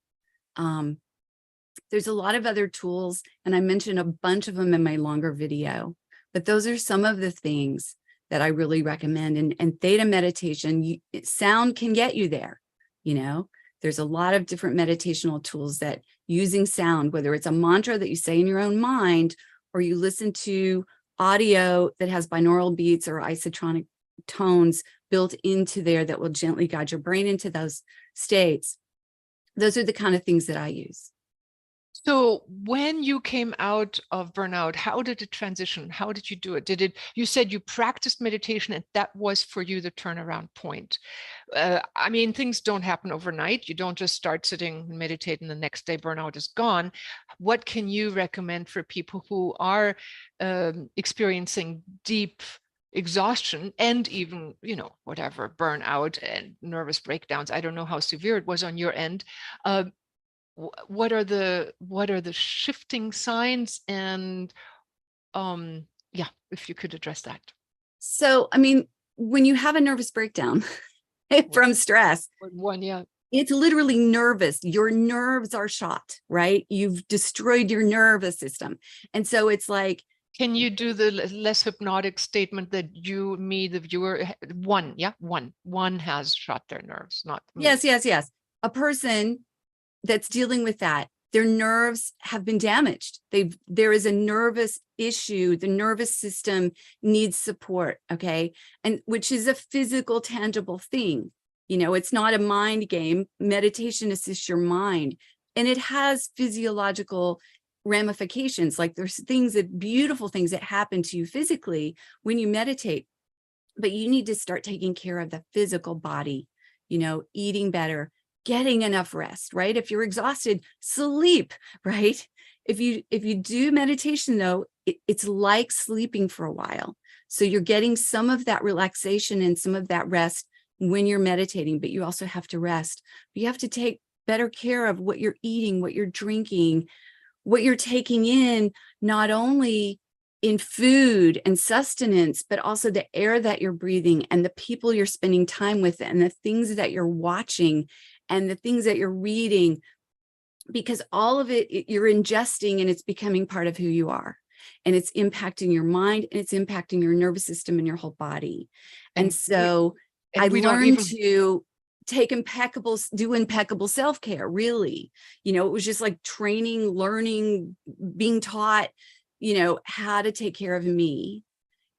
There's a lot of other tools, and I mentioned a bunch of them in my longer video, but those are some of the things that I really recommend. And theta meditation, sound can get you there. You know, there's a lot of different meditational tools that using sound, whether it's a mantra that you say in your own mind, or you listen to audio that has binaural beats or isotronic tones built into there that will gently guide your brain into those states. Those are the kind of things that I use. So when you came out of burnout, how did it transition? How did you do it? You said you practiced meditation and that was for you the turnaround point. I mean, things don't happen overnight. You don't just start sitting and meditate and the next day burnout is gone. What can you recommend for people who are experiencing deep exhaustion and even, you know, whatever, burnout and nervous breakdowns? I don't know how severe it was on your end. What are the shifting signs? And yeah, if you could address that. So, I mean, when you have a nervous breakdown from stress, Yeah, it's literally nervous. Your nerves are shot, right? You've destroyed your nervous system. And so it's like, can you do the less hypnotic statement that the viewer, one has shot their nerves, not me. Yes. A person that's dealing with that their nerves have been damaged. There is a nervous issue. The nervous system needs support, okay? And which is a physical, tangible thing. You know, it's not a mind game. Meditation assists your mind, and it has physiological ramifications. Like there's beautiful things that happen to you physically when you meditate, but you need to start taking care of the physical body, you know, eating better, getting enough rest, right? If you're exhausted, sleep, right? If you do meditation though, it's like sleeping for a while. So you're getting some of that relaxation and some of that rest when you're meditating, but you also have to rest. You have to take better care of what you're eating, what you're drinking, what you're taking in, not only in food and sustenance, but also the air that you're breathing and the people you're spending time with and the things that you're watching and the things that you're reading, because all of it you're ingesting and it's becoming part of who you are. And it's impacting your mind and it's impacting your nervous system and your whole body. And so I learned to do impeccable self-care, really. You know, it was just like training, learning, being taught, you know, how to take care of me,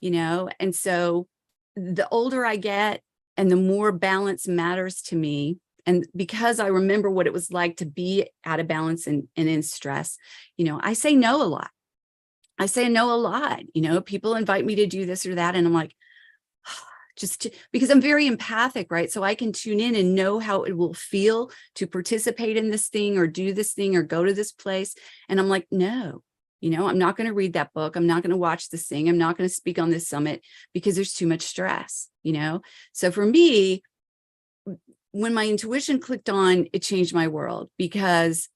you know. And so the older I get and the more balance matters to me, and because I remember what it was like to be out of balance and in stress, you know, I say no a lot. You know, people invite me to do this or that, and I'm like, because I'm very empathic, right? So I can tune in and know how it will feel to participate in this thing or do this thing or go to this place. And I'm like, no, you know, I'm not going to read that book. I'm not going to watch this thing. I'm not going to speak on this summit because there's too much stress, you know? So for me, when my intuition clicked on, it changed my world, because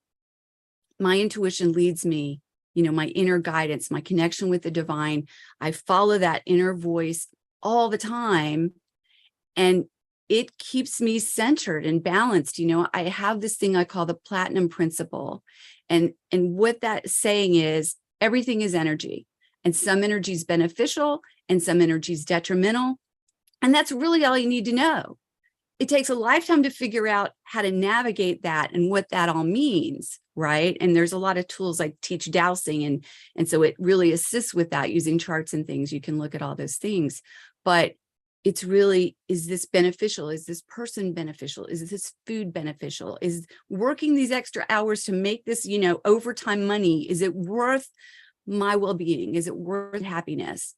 my intuition leads me, you know, my inner guidance, my connection with the divine. I follow that inner voice all the time, and it keeps me centered and balanced. You know, I have this thing I call the platinum principle, and what that saying is, everything is energy, and some energy is beneficial and some energy is detrimental, and that's really all you need to know. It takes a lifetime to figure out how to navigate that and what that all means, right? And there's a lot of tools like teach dowsing, and so it really assists with that, using charts and things. You can look at all those things. But it's really, is this beneficial? Is this person beneficial? Is this food beneficial? Is working these extra hours to make this, you know, overtime money, is it worth my well-being? Is it worth happiness?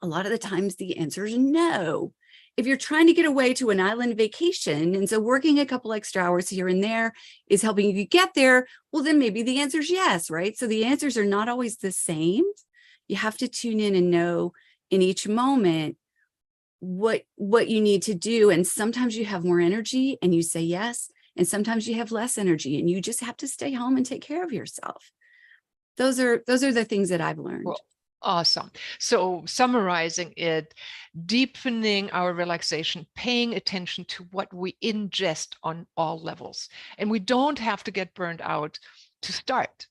A lot of the times the answer is no. If you're trying to get away to an island vacation, and so working a couple extra hours here and there is helping you get there, well, then maybe the answer is yes, right? So the answers are not always the same. You have to tune in and know in each moment what you need to do. And sometimes you have more energy and you say yes, and sometimes you have less energy and you just have to stay home and take care of yourself. Those are the things that I've learned. Well, awesome. So summarizing it, deepening our relaxation, paying attention to what we ingest on all levels. And we don't have to get burned out to start.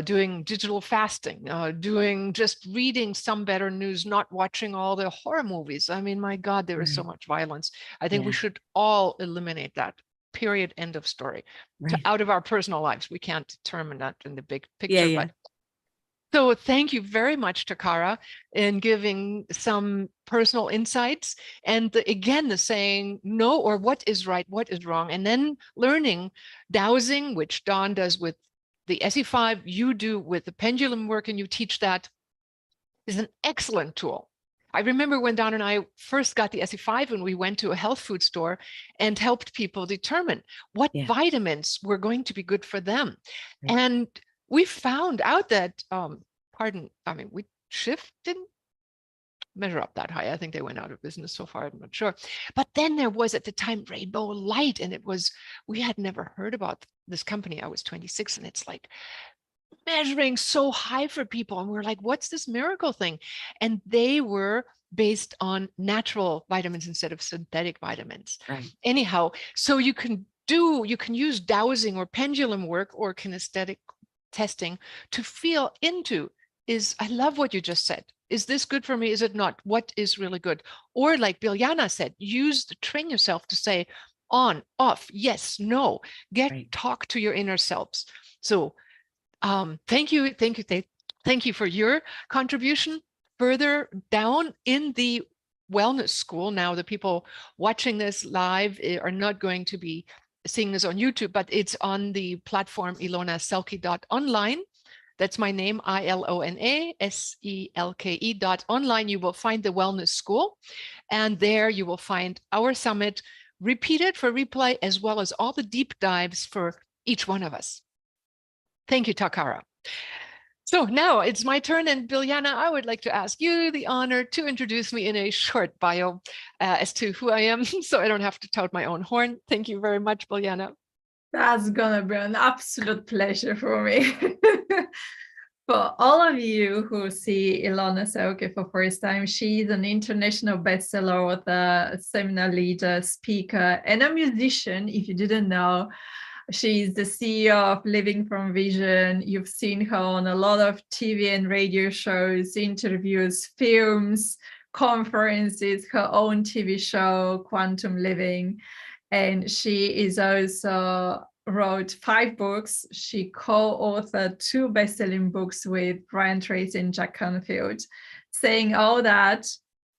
Doing digital fasting, doing just reading some better news, not watching all the horror movies. I mean, my God, there is so much violence. I think we should all eliminate that. Period. End of story. Out of our personal lives. We can't determine that in the big picture. But so thank you very much, Takara, in giving some personal insights. And again, the saying no, or what is right, what is wrong, and then learning dowsing, which Dawn does with the SE5, you do with the pendulum work, and you teach that, is an excellent tool. I remember when Dawn and I first got the SE5, and we went to a health food store and helped people determine what vitamins were going to be good for them. And we found out that, Shift didn't measure up that high. I think they went out of business so far, I'm not sure. But then there was at the time Rainbow Light, and we had never heard about this company. I was 26, and it's like measuring so high for people. And we're like, what's this miracle thing? And they were based on natural vitamins instead of synthetic vitamins. Anyhow, so you can use dowsing or pendulum work or kinesthetic testing to feel into, I love what you just said. Is this good for me? Is it not? What is really good? Or like Biljana said, train yourself to say on, off, yes, no, talk to your inner selves. So thank you for your contribution. Further down in the wellness school, now the people watching this live are not going to be seeing this on YouTube, but it's on the platform ilonaselke.online. That's my name, ILONASELKE.online. You will find the wellness school, and there you will find our summit repeated for replay, as well as all the deep dives for each one of us. Thank you, Takara. So now it's my turn, and Biljana, I would like to ask you the honor to introduce me in a short bio as to who I am, so I don't have to tout my own horn. Thank you very much, Biljana. That's gonna be an absolute pleasure for me. For all of you who see Ilona Selke for first time, she's an international bestseller author, seminar leader, speaker, and a musician, if you didn't know. She's the CEO of Living from Vision. You've seen her on a lot of TV and radio shows, interviews, films, conferences, her own TV show, Quantum Living. And she is also wrote 5 books. She co-authored 2 best-selling books with Brian Tracy and Jack Canfield. Saying all that,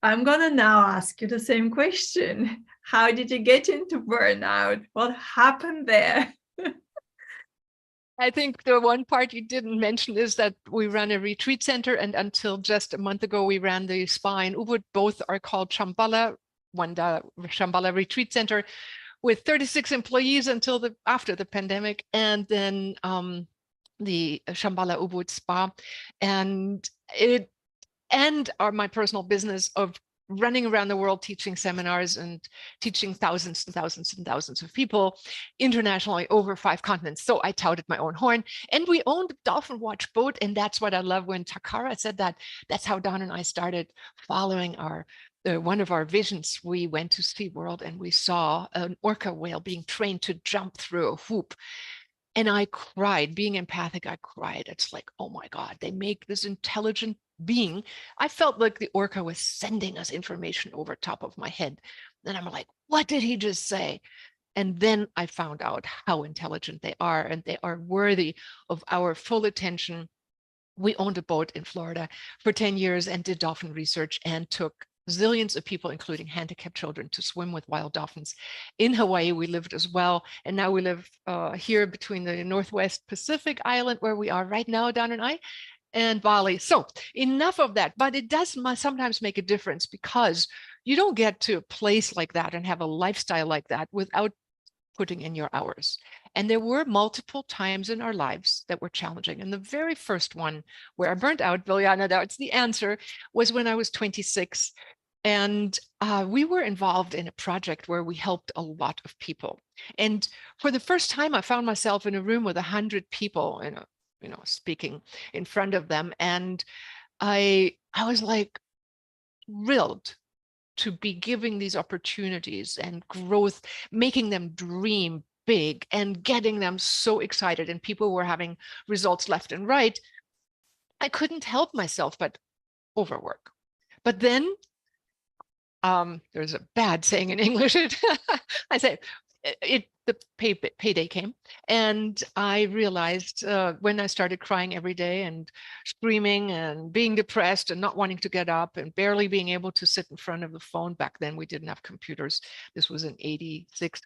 I'm gonna now ask you the same question. How did you get into burnout? What happened there? I think the one part you didn't mention is that we run a retreat center, and until just a month ago, we ran the spa in Ubud. Both are called Shambhala, one the Shambhala Retreat Center, with 36 employees until after the pandemic, and then the Shambhala Ubud Spa, and my personal business of running around the world teaching seminars and teaching thousands and thousands and thousands of people internationally over 5 continents. So I touted my own horn, and we owned a Dolphin Watch boat. And that's what I love when Takara said that. That's how Don and I started following one of our visions. We went to SeaWorld and we saw an orca whale being trained to jump through a hoop. And I cried, being empathic, I cried. It's like, oh my God, they make this intelligent being. I felt like the orca was sending us information over top of my head. And I'm like, what did he just say? And then I found out how intelligent they are, and they are worthy of our full attention. We owned a boat in Florida for 10 years and did dolphin research and took zillions of people, including handicapped children, to swim with wild dolphins. In Hawaii, we lived as well. And now we live here between the Northwest Pacific Island, where we are right now, Don and I, and Bali. So enough of that, but it does sometimes make a difference, because you don't get to a place like that and have a lifestyle like that without putting in your hours. And there were multiple times in our lives that were challenging. And the very first one where I burnt out, Biljana, that's the answer, was when I was 26. And we were involved in a project where we helped a lot of people. And for the first time, I found myself in a room with 100 people, speaking in front of them. And I was like thrilled to be giving these opportunities and growth, making them dream big and getting them so excited. And people were having results left and right. I couldn't help myself but overwork. But then there's a bad saying in English. I say the payday came, and I realized when I started crying every day and screaming and being depressed and not wanting to get up and barely being able to sit in front of the phone. Back then we didn't have computers. This was in '86.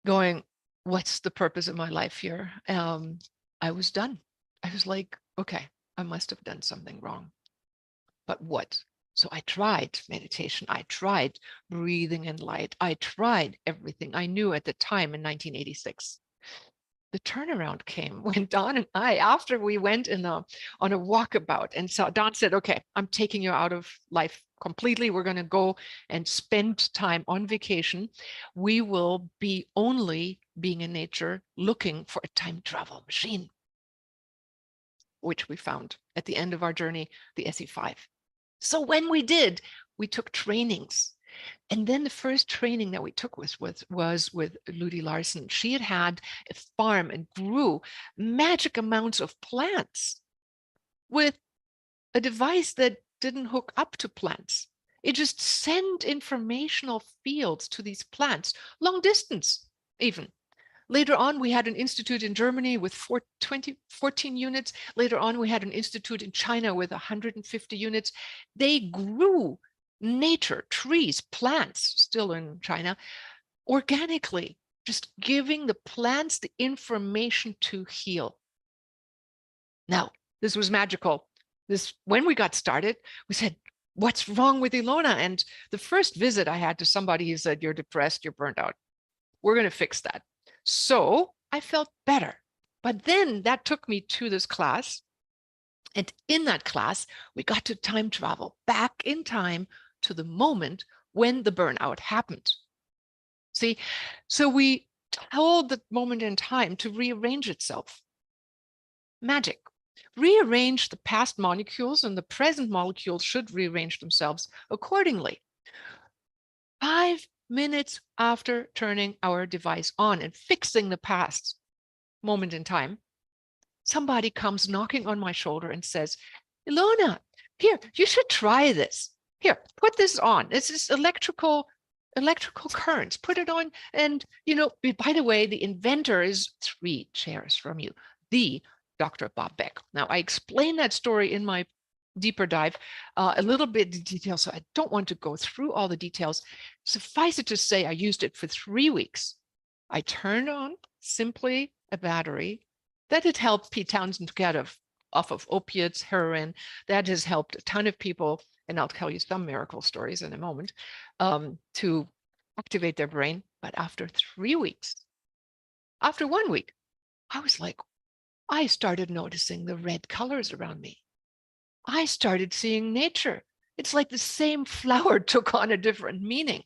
Going, what's the purpose of my life here? I was done. I was like, okay, I must have done something wrong. But what? So I tried meditation. I tried breathing in light. I tried everything I knew at the time in 1986. The turnaround came when Don and I, after we went on a walkabout, and so Don said, okay, I'm taking you out of life completely. We're going to go and spend time on vacation. We will be only being in nature, looking for a time travel machine, which we found at the end of our journey, the SE5. So when we did, we took trainings. And then the first training that we took was with Ludi Larson. She had a farm and grew magic amounts of plants with a device that didn't hook up to plants. It just sent informational fields to these plants, long distance even. Later on, we had an institute in Germany with 14 units. Later on, we had an institute in China with 150 units. They grew nature, trees, plants, still in China, organically, just giving the plants the information to heal. Now, this was magical. When we got started, we said, what's wrong with Ilona? And the first visit I had to somebody, he said, you're depressed, you're burnt out. We're going to fix that. So I felt better. But then that took me to this class. And in that class, we got to time travel back in time to the moment when the burnout happened. See, so we told the moment in time to rearrange itself. Magic. Rearrange the past molecules, and the present molecules should rearrange themselves accordingly. 5 minutes after turning our device on and fixing the past moment in time, somebody comes knocking on my shoulder and says, Ilona, here, you should try this. Here, put this on. This is electrical currents. Put it on. And, by the way, the inventor is 3 chairs from you, the Dr. Bob Beck. Now, I explain that story in my deeper dive a little bit in detail, so I don't want to go through all the details. Suffice it to say, I used it for 3 weeks. I turned on simply a battery that had helped Pete Townsend to get off of opiates, heroin. That has helped a ton of people, and I'll tell you some miracle stories in a moment, to activate their brain. But after 3 weeks, after 1 week, I was like, I started noticing the red colors around me. I started seeing nature. It's like the same flower took on a different meaning.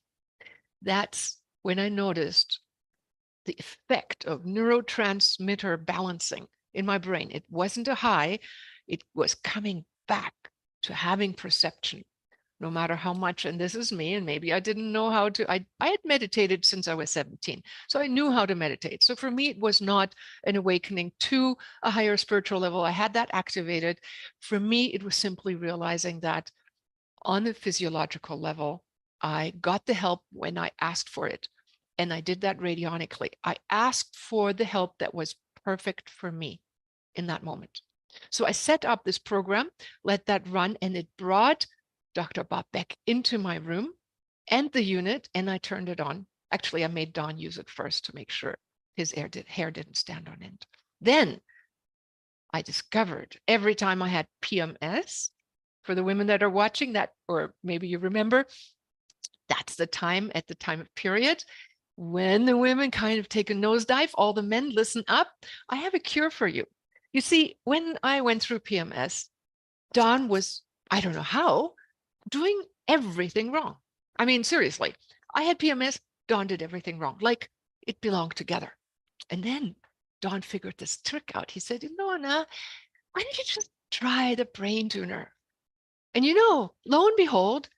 That's when I noticed the effect of neurotransmitter balancing in my brain. It wasn't a high, it was coming back to having perception, no matter how much, and this is me, and maybe I didn't know how to, I had meditated since I was 17, so I knew how to meditate. So for me, it was not an awakening to a higher spiritual level. I had that activated. For me, it was simply realizing that on the physiological level, I got the help when I asked for it. And I did that radionically. I asked for the help that was perfect for me in that moment. So I set up this program, let that run, and it brought Dr. Bob Beck into my room and the unit, and I turned it on. Actually, I made Don use it first to make sure his hair didn't stand on end. Then I discovered every time I had PMS, for the women that are watching that, or maybe you remember, that's the time at the time of period when the women kind of take a nosedive. All the men listen up. I have a cure for you. You see, when I went through PMS, Don was, I don't know how, doing everything wrong. I mean, seriously, I had PMS, Don did everything wrong, like it belonged together. And then Don figured this trick out. He said, Ilona, why don't you just try the brain tuner? And lo and behold,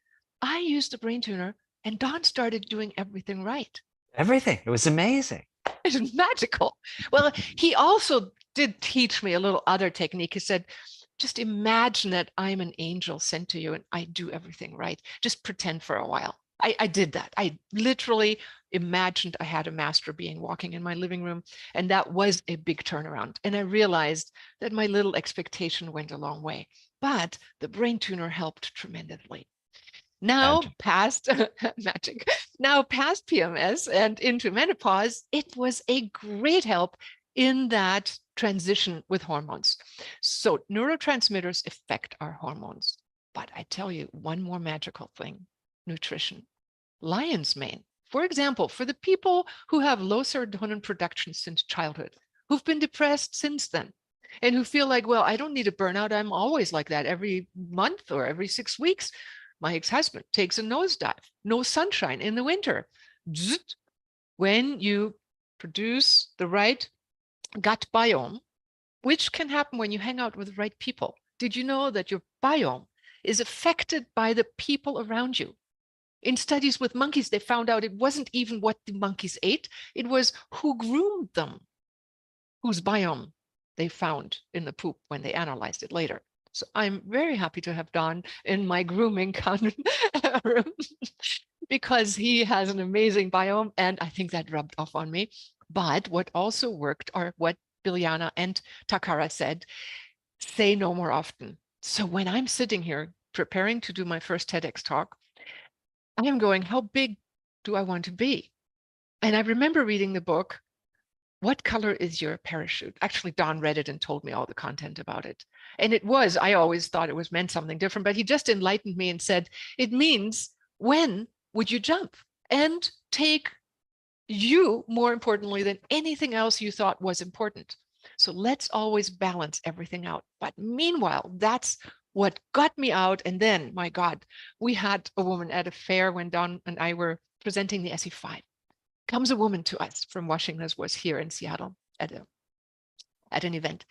I used the brain tuner and Don started doing everything right. Everything. It was amazing. It was magical. Well, he also did teach me a little other technique. He said, just imagine that I'm an angel sent to you and I do everything right. Just pretend for a while. I did that. I literally imagined I had a master being walking in my living room, and that was a big turnaround. And I realized that my little expectation went a long way, but the brain tuner helped tremendously. Now past magic, now past PMS and into menopause, it was a great help in that transition with hormones. So neurotransmitters affect our hormones. But I tell you one more magical thing, nutrition. Lion's mane, for example, for the people who have low serotonin production since childhood, who've been depressed since then, and who feel like, well, I don't need a burnout. I'm always like that every month or every 6 weeks. My ex-husband takes a nosedive, no sunshine in the winter. When you produce the right gut biome, which can happen when you hang out with the right people. Did you know that your biome is affected by the people around you? In studies with monkeys, they found out it wasn't even what the monkeys ate, it was who groomed them, whose biome they found in the poop when they analyzed it later. So I'm very happy to have Don in my grooming room because he has an amazing biome, and I think that rubbed off on me. But what also worked are what Biljana and Takara said, say no more often. So when I'm sitting here preparing to do my first TEDx talk, I am going, how big do I want to be? And I remember reading the book, What Color is Your Parachute? Actually, Don read it and told me all the content about it. And it was, I always thought it was meant something different, but he just enlightened me and said, it means, when would you jump? And take you more importantly than anything else you thought was important. So let's always balance everything out. But meanwhile, that's what got me out. And then, my God, we had a woman at a fair when Don and I were presenting the SE5. Comes a woman to us from Washington, was here in Seattle at an event.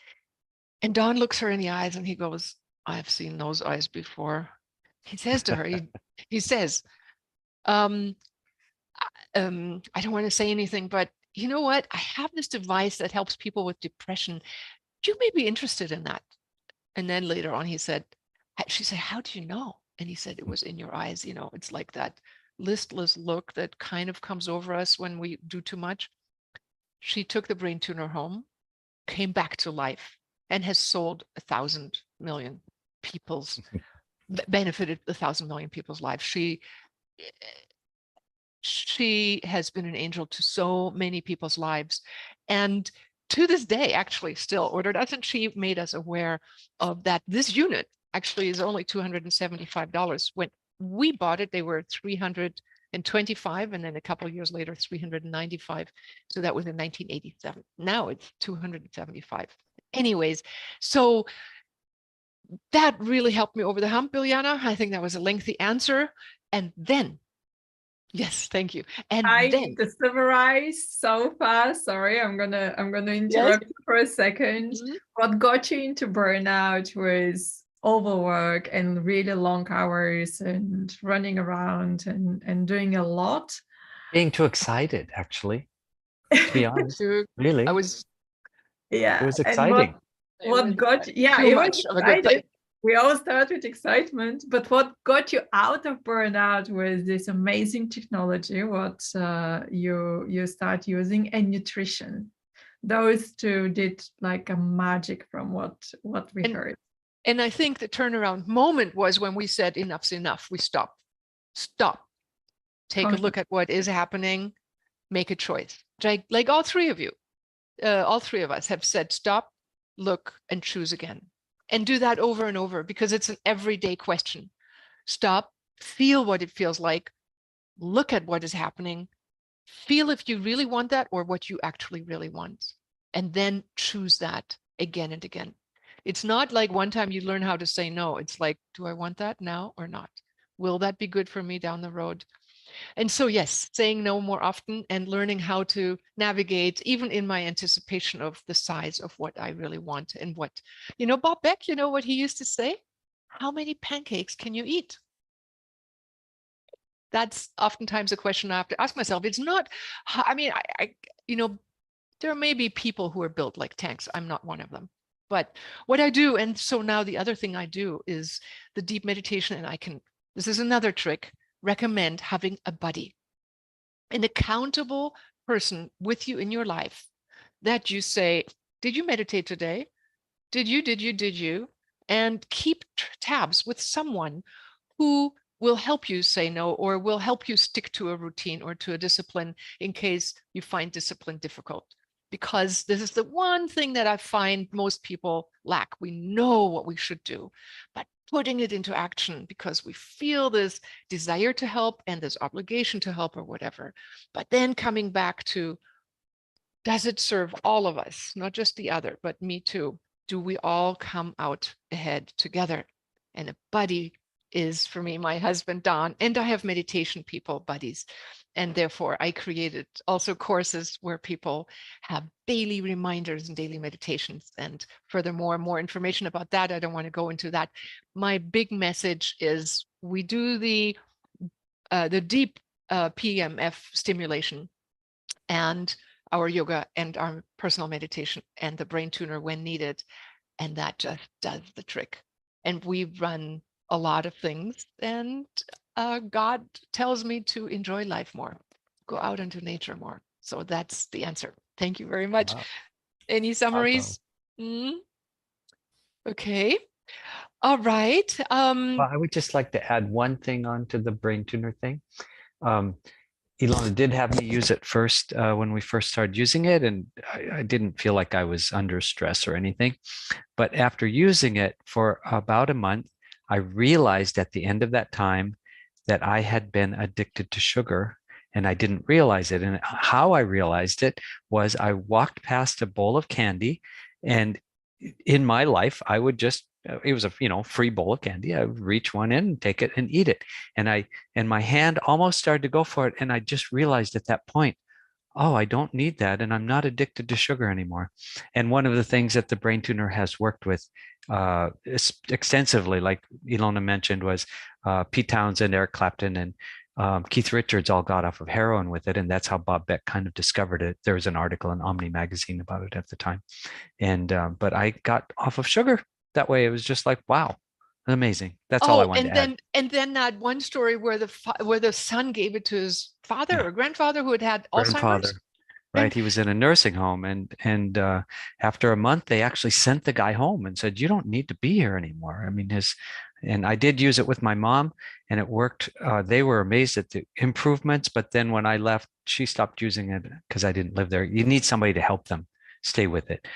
And Don looks her in the eyes and he goes, I've seen those eyes before. He says to her, he says, I don't want to say anything, but you know what? I have this device that helps people with depression. You may be interested in that. And then later on, she said, how do you know? And he said, it was in your eyes. You know, it's like that listless look that kind of comes over us when we do too much. She took the brain tuner home, came back to life, and has sold 1,000 million people's, benefited 1,000 million people's lives. She has been an angel to so many people's lives. And to this day, actually still ordered us, and she made us aware of that. This unit actually is only $275. When we bought it, they were $325, and then a couple of years later, $395. So that was in 1987. Now it's $275. Anyways, so that really helped me over the hump, Biljana. I think that was a lengthy answer. And then, yes, thank you. And I then, need to summarize so fast. Sorry, I'm gonna interrupt you for a second. What got you into burnout was overwork and really long hours and running around and doing a lot. Being too excited, actually, to be honest. Really, I was, Yeah, it was and exciting. what got you? Yeah, too it much was of a good thing. exciting. We all start with excitement, but what got you out of burnout was this amazing technology, what you start using, and nutrition. Those two did like a magic from what we heard. And I think the turnaround moment was when we said, enough's enough. We stop, take a look at what is happening, make a choice. Like all three of you, all three of us have said, stop, look, and choose again. And do that over and over, because it's an everyday question. Stop, feel what it feels like, look at what is happening, feel if you really want that or what you actually really want, and then choose that again and again. It's not like one time you learn how to say no. It's like, do I want that now or not? Will that be good for me down the road? And so, yes, saying no more often and learning how to navigate, even in my anticipation of the size of what I really want and what, Bob Beck, you know what he used to say? How many pancakes can you eat? That's oftentimes a question I have to ask myself. It's not, I mean, there may be people who are built like tanks. I'm not one of them. But what I do, and so now the other thing I do is the deep meditation, and this is another trick, recommend having a buddy, an accountable person with you in your life that you say, did you meditate today? Did you? And keep tabs with someone who will help you say no, or will help you stick to a routine or to a discipline in case you find discipline difficult. Because this is the one thing that I find most people lack. We know what we should do, but putting it into action, because we feel this desire to help and this obligation to help or whatever. But then coming back to, does it serve all of us, not just the other, but me too? Do we all come out ahead together? And a buddy is, for me, my husband, Don, and I have meditation people, buddies. And therefore, I created also courses where people have daily reminders and daily meditations. And furthermore, more information about that. I don't want to go into that. My big message is we do the deep PEMF stimulation and our yoga and our personal meditation and the brain tuner when needed. And that just does the trick. And we run a lot of things, and God tells me to enjoy life more, go out into nature more. So that's the answer. Thank you very much. Wow. Any summaries? Okay. All right. Well, I would just like to add one thing onto the brain tuner thing. Ilona did have me use it first when we first started using it, and I didn't feel like I was under stress or anything. But after using it for about a month, I realized at the end of that time that I had been addicted to sugar, and I didn't realize it. And how I realized it was I walked past a bowl of candy, and in my life, I would just, it was a, free bowl of candy. I would reach one in and take it and eat it. And my hand almost started to go for it. And I just realized at that point, oh, I don't need that. And I'm not addicted to sugar anymore. And one of the things that the brain tuner has worked with extensively, like Ilona mentioned, was Pete Townsend, Eric Clapton, and Keith Richards all got off of heroin with it. And that's how Bob Beck kind of discovered it. There was an article in Omni magazine about it at the time. And, but I got off of sugar that way. It was just like, wow, amazing. That's all I wanted to add. And then that one story where the son gave it to his father or grandfather who had Alzheimer's. Right. He was in a nursing home, and after a month, they actually sent the guy home and said, "You don't need to be here anymore." I mean, and I did use it with my mom, and it worked. They were amazed at the improvements, but then when I left, she stopped using it because I didn't live there. You need somebody to help them stay with it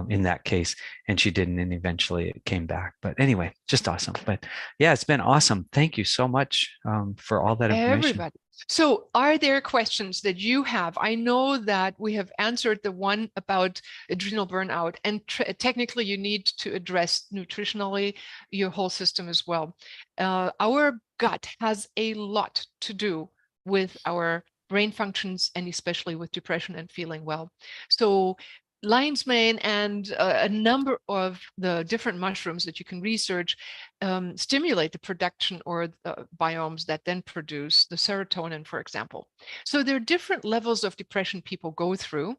in that case, and she didn't, and eventually it came back. But anyway, just awesome. But yeah, it's been awesome. Thank you so much for all that information. Everybody. So are there questions that you have? I know that we have answered the one about adrenal burnout, and technically you need to address nutritionally your whole system as well. Our gut has a lot to do with our brain functions, and especially with depression and feeling well. So lion's mane and a number of the different mushrooms that you can research stimulate the production or biomes that then produce the serotonin, for example. So there are different levels of depression people go through,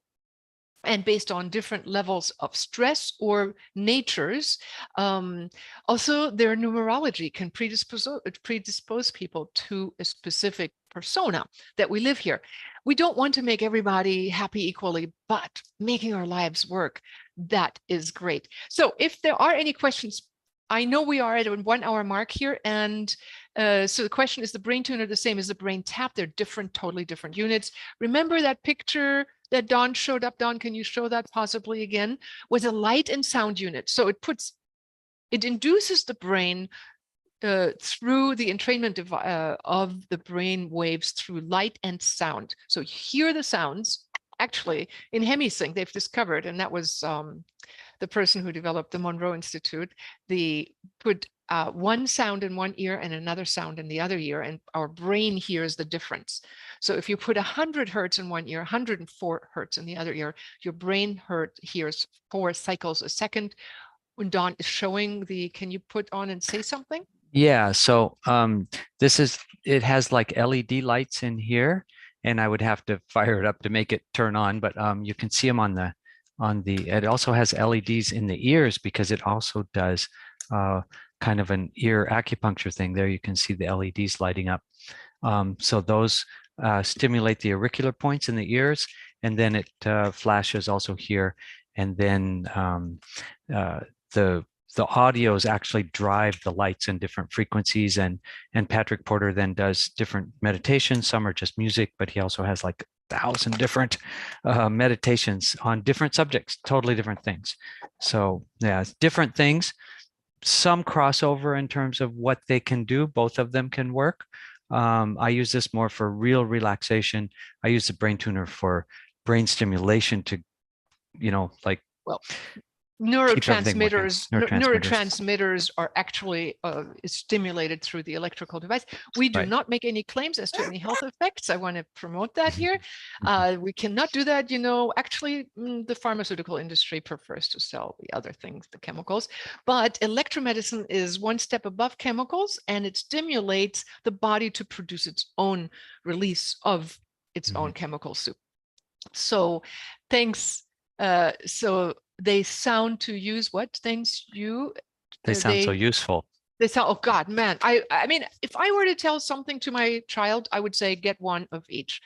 and based on different levels of stress or natures. Also, their numerology can predispose people to a specific persona that we live here. We don't want to make everybody happy equally, but making our lives work, that is great. So if there are any questions, I know we are at a 1 hour mark here. And so the question is the brain tuner the same as the brain tap? They're different, totally different units. Remember that picture that Dawn showed up? Dawn, can you show that possibly again? Was a light and sound unit. So it induces the brain through the entrainment of the brain waves through light and sound. So you hear the sounds. Actually, in HemiSync, they've discovered, and that was the person who developed the Monroe Institute, they put one sound in one ear and another sound in the other ear, and our brain hears the difference. So if you put 100 hertz in one ear, 104 hertz in the other ear, your brain hears 4 cycles a second. When Dawn is showing can you put on and say something? Yeah, so it has like LED lights in here, and I would have to fire it up to make it turn on, but you can see them it also has LEDs in the ears because it also does kind of an ear acupuncture thing. There you can see the LEDs lighting up. So those stimulate the auricular points in the ears, and then it flashes also here, and then the audios actually drive the lights in different frequencies, and Patrick Porter then does different meditations. Some are just music, but he also has like 1,000 different meditations on different subjects, totally different things. So yeah, different things, some crossover in terms of what they can do. Both of them can work. I use this more for real relaxation. I use the brain tuner for brain stimulation to, like, well, neurotransmitters are actually stimulated through the electrical device. We do not make any claims as to any health effects. I want to promote that here. We cannot do that. Actually, the pharmaceutical industry prefers to sell the other things, the chemicals. But electromedicine is one step above chemicals, and it stimulates the body to produce its own release of its own chemical soup. So thanks. So they sound to use what things they sound so useful. They sound, oh God, man. I mean, if I were to tell something to my child, I would say get one of each.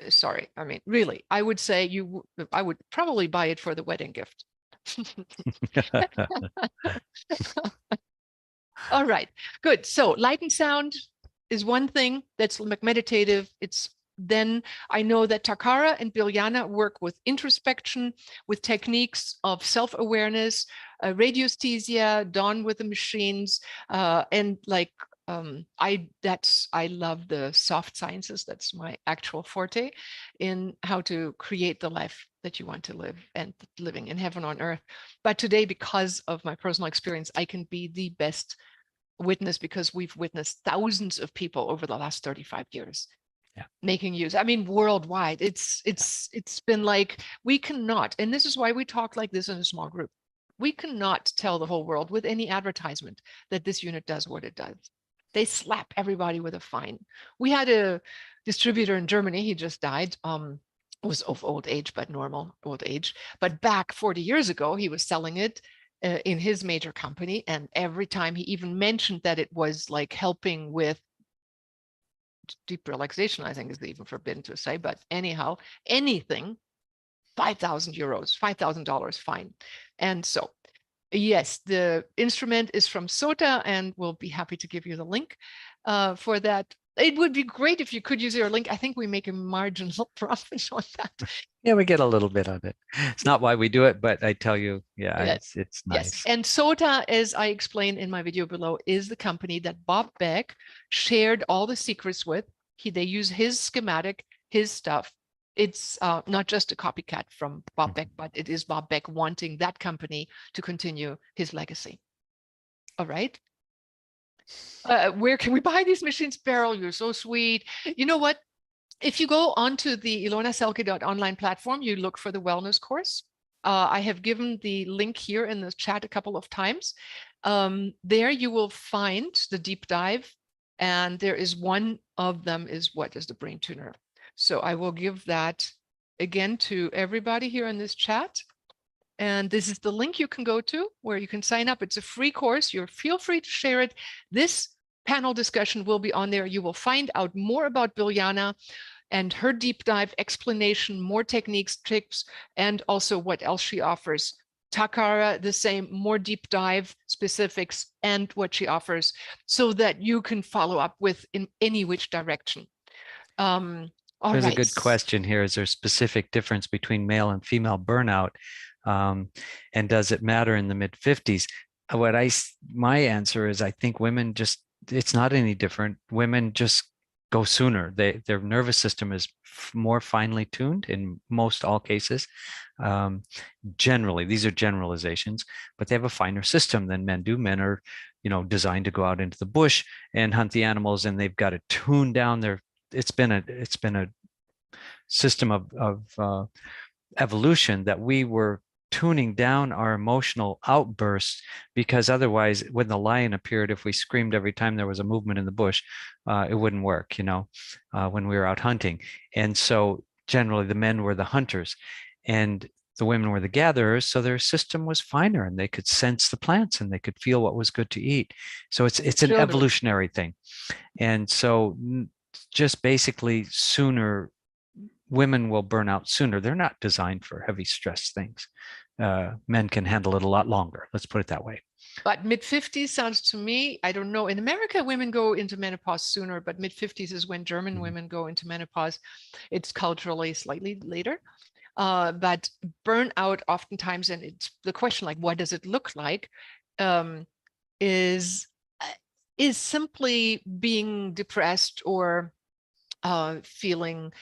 Sorry, I mean, really, I would say I would probably buy it for the wedding gift. All right, good. So light and sound is one thing that's meditative. It's then I know that Takara and Biljana work with introspection, with techniques of self-awareness, radiesthesia, Dawn with the machines, and like I love the soft sciences. That's my actual forte in how to create the life that you want to live and living in heaven on earth. But today, because of my personal experience, I can be the best witness because we've witnessed thousands of people over the last 35 years making use. I mean, worldwide, it's been like, we cannot, and this is why we talk like this in a small group. We cannot tell the whole world with any advertisement that this unit does what it does. They slap everybody with a fine. We had a distributor in Germany, he just died, was of old age, but normal old age. But back 40 years ago, he was selling it in his major company. And every time he even mentioned that it was like helping with deep relaxation, I think is even forbidden to say, but anyhow, anything, 5,000 euros, $5,000 fine. And so, yes, the instrument is from Sota, and we'll be happy to give you the link for that. It would be great if you could use your link. I think we make a marginal profit on that. Yeah, we get a little bit of it. It's not why we do it, but I tell you, it's nice. Yes, and Sota, as I explained in my video below, is the company that Bob Beck shared all the secrets with. They use his schematic, his stuff. It's not just a copycat from Bob Beck, but it is Bob Beck wanting that company to continue his legacy. All right. Where can we buy these machines? Beryl, you're so sweet. You know what? If you go onto the ilonaselke.online platform, you look for the wellness course. I have given the link here in the chat a couple of times. There you will find the deep dive, and there is one of them is what is the brain tuner. So I will give that again to everybody here in this chat. And this is the link you can go to where you can sign up. It's a free course. Feel free to share it. This panel discussion will be on there. You will find out more about Biljana and her deep dive explanation, more techniques, tricks, and also what else she offers. Takara, the same, more deep dive specifics and what she offers, so that you can follow up with in any which direction. There's a good question here. Is there a specific difference between male and female burnout? And does it matter in the mid 50s? My answer is, I think women just, it's not any different. Women just go sooner. Their nervous system is more finely tuned in most all cases. Generally, these are generalizations, but they have a finer system than men do. Men are, designed to go out into the bush and hunt the animals, and they've got to tune down their. It's been a system of evolution that we were tuning down our emotional outbursts, because otherwise, when the lion appeared, if we screamed every time there was a movement in the bush, it wouldn't work, when we were out hunting. And so generally the men were the hunters and the women were the gatherers. So their system was finer and they could sense the plants and they could feel what was good to eat. So it's an evolutionary thing. And so just basically sooner, women will burn out sooner. They're not designed for heavy stress things. Men can handle it a lot longer. Let's put it that way. But mid-50s sounds to me, I don't know. In America, women go into menopause sooner, but mid-50s is when German women go into menopause. It's culturally slightly later. But burnout oftentimes, and it's the question, like, what does it look like, is simply being depressed or feeling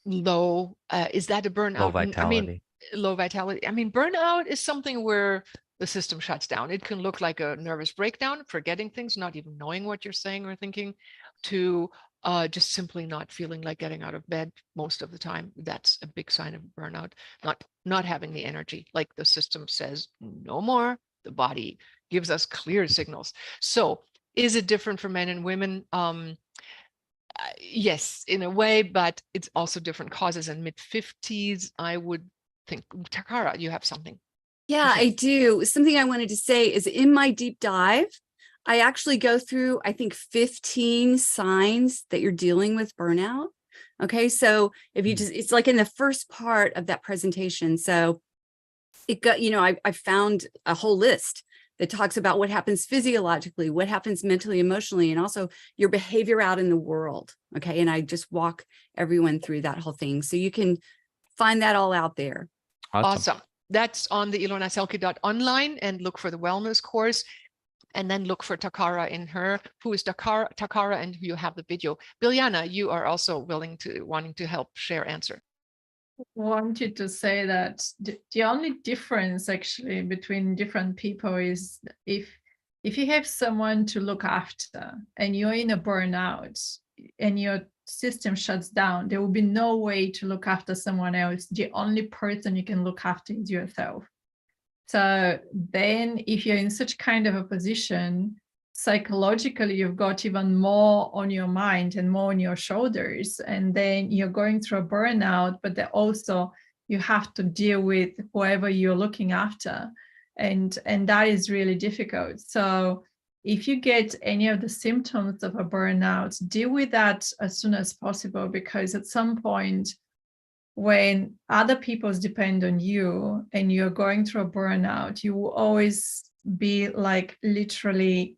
low. Is that a burnout? Low vitality. I mean, low vitality. I mean, burnout is something where the system shuts down. It can look like a nervous breakdown, forgetting things, not even knowing what you're saying or thinking, to just simply not feeling like getting out of bed most of the time. That's a big sign of burnout. Not having the energy, like the system says no more. The body gives us clear signals. So is it different for men and women? Yes, in a way, but it's also different causes. In mid-50s, I would think. Takara, you have something. Yeah, I do. Something I wanted to say is, in my deep dive, I actually go through, I think, 15 signs that you're dealing with burnout. Okay, so if you just, it's like in the first part of that presentation. So it got, I found a whole list that talks about what happens physiologically, what happens mentally, emotionally, and also your behavior out in the world. Okay, and I just walk everyone through that whole thing. So you can find that all out there. Awesome. That's on the ilonaselke.online, and look for the wellness course. And then look for Takara in her, who is Takara, and you have the video. Biljana, you are also wanting to help share answer. Wanted to say that the only difference actually between different people is if you have someone to look after and you're in a burnout and your system shuts down, there will be no way to look after someone else. The only person you can look after is yourself. So then if you're in such kind of a position, psychologically, you've got even more on your mind and more on your shoulders. And then you're going through a burnout, but then also you have to deal with whoever you're looking after. And that is really difficult. So if you get any of the symptoms of a burnout, deal with that as soon as possible, because at some point, when other people depend on you and you're going through a burnout, you will always be like literally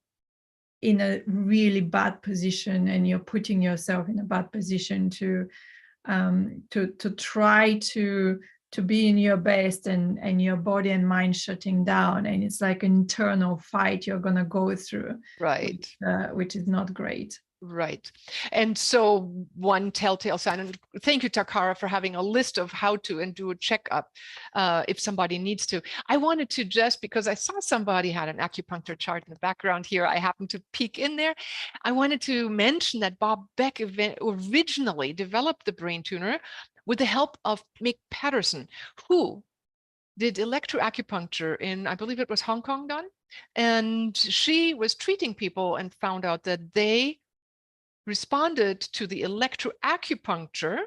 in a really bad position, and you're putting yourself in a bad position to try to be in your best, and your body and mind shutting down, and it's like an internal fight you're going to go through, Right. which is not great. Right. And so one telltale sign, and thank you, Takara, for having a list of how to and do a checkup if somebody needs to. I wanted to just, because I saw somebody had an acupuncture chart in the background here, I happened to peek in there. I wanted to mention that Bob Beck originally developed the brain tuner with the help of Mick Patterson, who did electroacupuncture in, I believe it was Hong Kong done. And she was treating people and found out that they responded to the electroacupuncture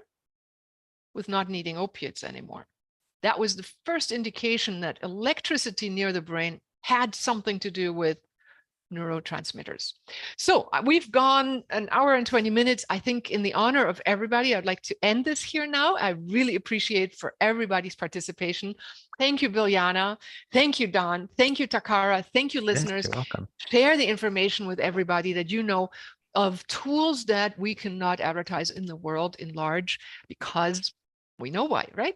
with not needing opiates anymore. That was the first indication that electricity near the brain had something to do with neurotransmitters. So we've gone an hour and 20 minutes. I think in the honor of everybody, I'd like to end this here now. I really appreciate for everybody's participation. Thank you, Biljana. Thank you, Don. Thank you, Takara. Thank you, listeners. Yes, you're welcome. Share the information with everybody that you know of tools that we cannot advertise in the world in large, because we know why, right?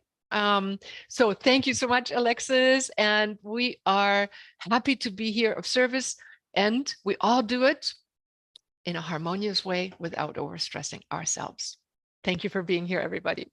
So thank you so much, Alexis. And we are happy to be here of service. And we all do it in a harmonious way without overstressing ourselves. Thank you for being here, everybody.